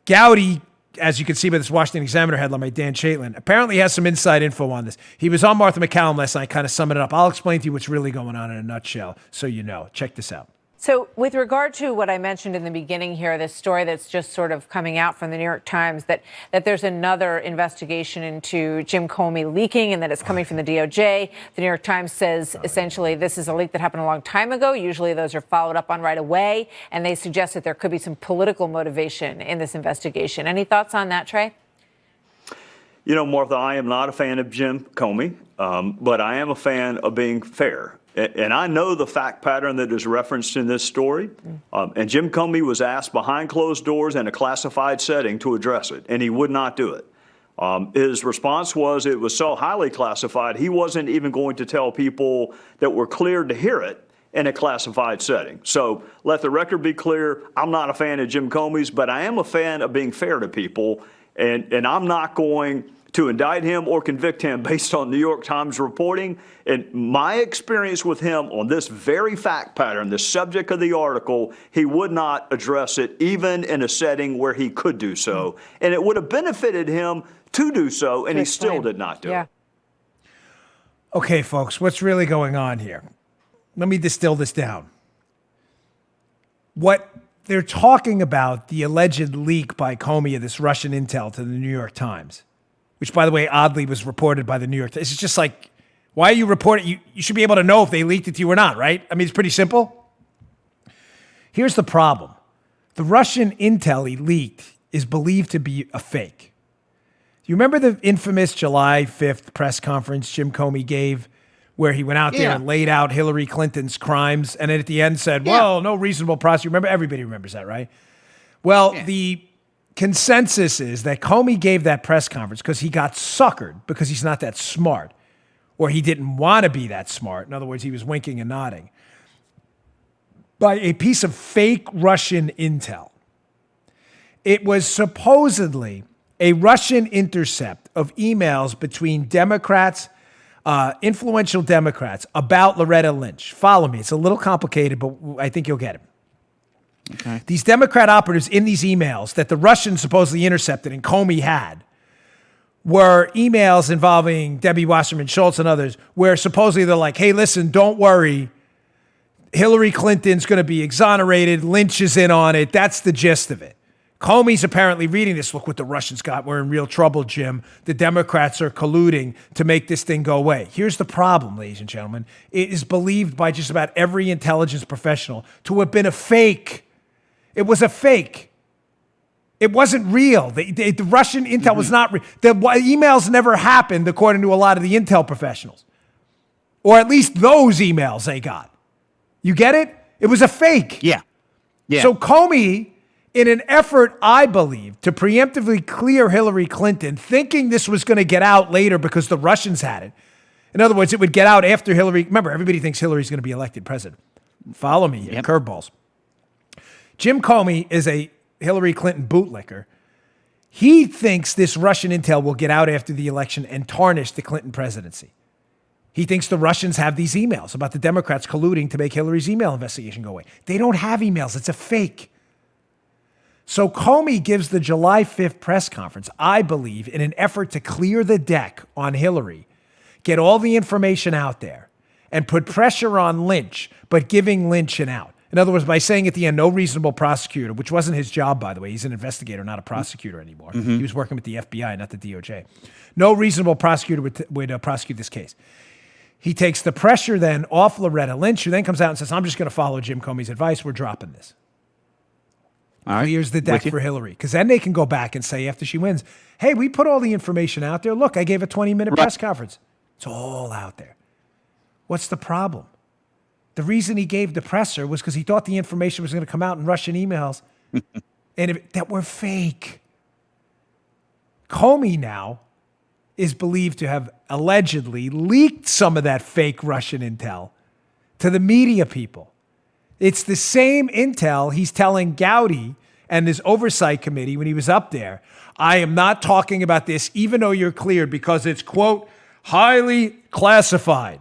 Speaker 2: Gowdy, as you can see by this Washington Examiner headline by Dan Chaitlin, apparently has some inside info on this. He was on Martha McCallum last night, kind of summing it up. I'll explain to you what's really going on in a nutshell so you know. Check this out.
Speaker 9: So with regard to what I mentioned in the beginning here, this story that's just sort of coming out from the New York Times, that there's another investigation into Jim Comey leaking and that it's coming from the DOJ. The New York Times says essentially this is a leak that happened a long time ago. Usually those are followed up on right away. And they suggest that there could be some political motivation in this investigation. Any thoughts on that, Trey?
Speaker 10: You know, Martha, I am not a fan of Jim Comey, but I am a fan of being fair. And I know the fact pattern that is referenced in this story. And Jim Comey was asked behind closed doors in a classified setting to address it, and he would not do it. His response was it was so highly classified, he wasn't even going to tell people that were cleared to hear it in a classified setting. So let the record be clear. I'm not a fan of Jim Comey's, but I am a fan of being fair to people. And I'm not going to indict him or convict him based on New York Times reporting. And my experience with him on this very fact pattern, the subject of the article, he would not address it even in a setting where he could do so. And it would have benefited him to do so, and he still did not do it.
Speaker 2: Okay, folks, what's really going on here? Let me distill this down. What they're talking about, the alleged leak by Comey of this Russian intel to the New York Times, which, by the way, oddly was reported by the New York Times. It's just like, why are you reporting? You should be able to know if they leaked it to you or not, right? I mean, it's pretty simple. Here's the problem. The Russian intel he leaked is believed to be a fake. You remember the infamous July 5th press conference Jim Comey gave where he went out there and laid out Hillary Clinton's crimes and then at the end said, well, no reasonable prosecutor. Remember, everybody remembers that, right? Well, the consensus is that Comey gave that press conference because he got suckered because he's not that smart or he didn't want to be that smart. In other words, he was winking and nodding by a piece of fake Russian intel. It was supposedly a Russian intercept of emails between Democrats, influential Democrats, about Loretta Lynch. Follow me. It's a little complicated, but I think you'll get it. Okay. These Democrat operatives in these emails that the Russians supposedly intercepted and Comey had were emails involving Debbie Wasserman Schultz and others where supposedly they're like, hey, listen, don't worry. Hillary Clinton's going to be exonerated. Lynch is in on it. That's the gist of it. Comey's apparently reading this. Look what the Russians got. We're in real trouble, Jim. The Democrats are colluding to make this thing go away. Here's the problem, ladies and gentlemen. It is believed by just about every intelligence professional to have been a fake. It was a fake. It wasn't real. The Russian intel was not real. The emails never happened, according to a lot of the intel professionals. Or at least those emails they got. You get it? It was a fake.
Speaker 3: Yeah.
Speaker 2: So Comey, in an effort, I believe, to preemptively clear Hillary Clinton, thinking this was going to get out later because the Russians had it. In other words, it would get out after Hillary. Remember, everybody thinks Hillary's going to be elected president. Follow me here, curveballs. Jim Comey is a Hillary Clinton bootlicker. He thinks this Russian intel will get out after the election and tarnish the Clinton presidency. He thinks the Russians have these emails about the Democrats colluding to make Hillary's email investigation go away. They don't have emails. It's a fake. So Comey gives the July 5th press conference, I believe, in an effort to clear the deck on Hillary, get all the information out there, and put pressure on Lynch, but giving Lynch an out. In other words, by saying at the end, no reasonable prosecutor, which wasn't his job, by the way. He's an investigator, not a prosecutor anymore. He was working with the FBI, not the DOJ. No reasonable prosecutor would prosecute this case. He takes the pressure then off Loretta Lynch, who then comes out and says, I'm just going to follow Jim Comey's advice. We're dropping this.
Speaker 3: All right.
Speaker 2: Clears the deck for Hillary. Because then they can go back and say after she wins, hey, we put all the information out there. Look, I gave a 20-minute press conference. It's all out there. What's the problem? The reason he gave the presser was because he thought the information was going to come out in Russian emails that were fake. Comey now is believed to have allegedly leaked some of that fake Russian intel to the media people. It's the same intel he's telling Gowdy and his oversight committee when he was up there. I am not talking about this, even though you're cleared, because it's, quote, highly classified.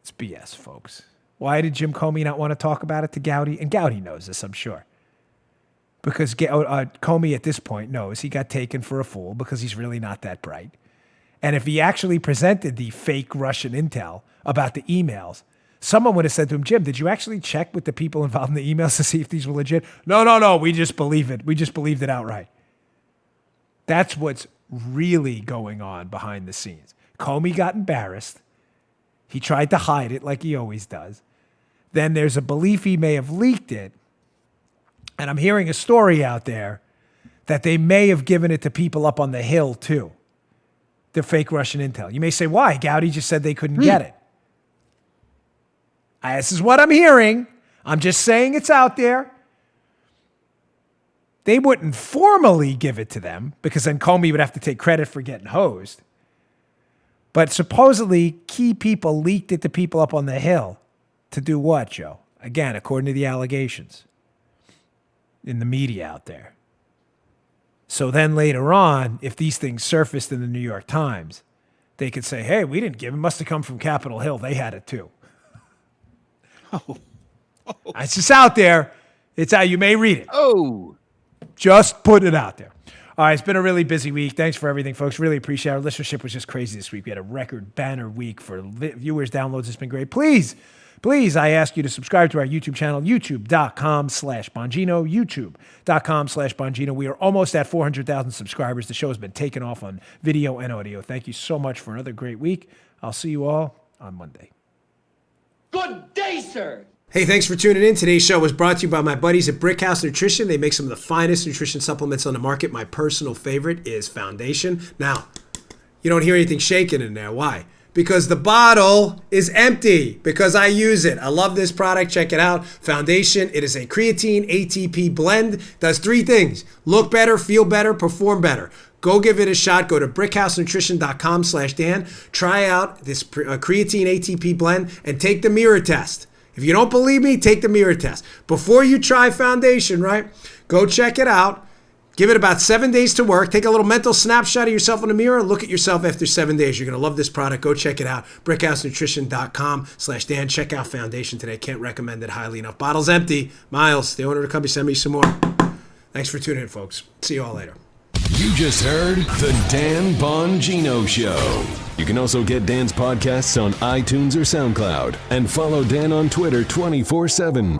Speaker 2: It's BS, folks. Why did Jim Comey not want to talk about it to Gowdy? And Gowdy knows this, I'm sure. Because Comey at this point knows he got taken for a fool because he's really not that bright. And if he actually presented the fake Russian intel about the emails, someone would have said to him, Jim, did you actually check with the people involved in the emails to see if these were legit? No, we just believe it. We just believed it outright. That's what's really going on behind the scenes. Comey got embarrassed. He tried to hide it like he always does. Then there's a belief he may have leaked it. And I'm hearing a story out there that they may have given it to people up on the Hill too. The fake Russian intel. You may say, why? Gowdy just said they couldn't get it. This is what I'm hearing. I'm just saying it's out there. They wouldn't formally give it to them because then Comey would have to take credit for getting hosed. But supposedly key people leaked it to people up on the Hill To do what, Joe? Again, according to the allegations in the media out there. So then later on, if these things surfaced in the New York Times, they could say, hey, we didn't give it. Must have come from Capitol Hill. They had it too. It's just out there. It's out. You may read it. Just put it out there. All right, it's been a really busy week. Thanks for everything, folks. Really appreciate it. Our listenership was just crazy this week. We had a record banner week for viewers, downloads. It's been great. Please, I ask you to subscribe to our YouTube channel, youtube.com/Bongino, youtube.com/Bongino. We are almost at 400,000 subscribers. The show has been taken off on video and audio. Thank you so much for another great week. I'll see you all on Monday.
Speaker 11: Good day, sir.
Speaker 2: Hey, thanks for tuning in. Today's show was brought to you by my buddies at Brickhouse Nutrition. They make some of the finest nutrition supplements on the market. My personal favorite is Foundation. Now, you don't hear anything shaking in there. Why? Because the bottle is empty, because I use it. I love this product. Check it out. Foundation. It is a creatine ATP blend. Does 3 things. Look better, feel better, perform better. Go give it a shot. Go to brickhousenutrition.com/Dan. Try out this creatine ATP blend and take the mirror test. If you don't believe me, take the mirror test. Before you try Foundation, right? Go check it out. Give it about 7 days to work. Take a little mental snapshot of yourself in the mirror. Look at yourself after 7 days. You're going to love this product. Go check it out. brickhousenutrition.com/Dan. Check out Foundation today. Can't recommend it highly enough. Bottle's empty. Miles, the owner of the company, send me some more. Thanks for tuning in, folks. See you all later.
Speaker 1: You just heard The Dan Bongino Show. You can also get Dan's podcasts on iTunes or SoundCloud. And follow Dan on Twitter 24/7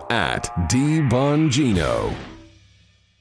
Speaker 1: @DBongino.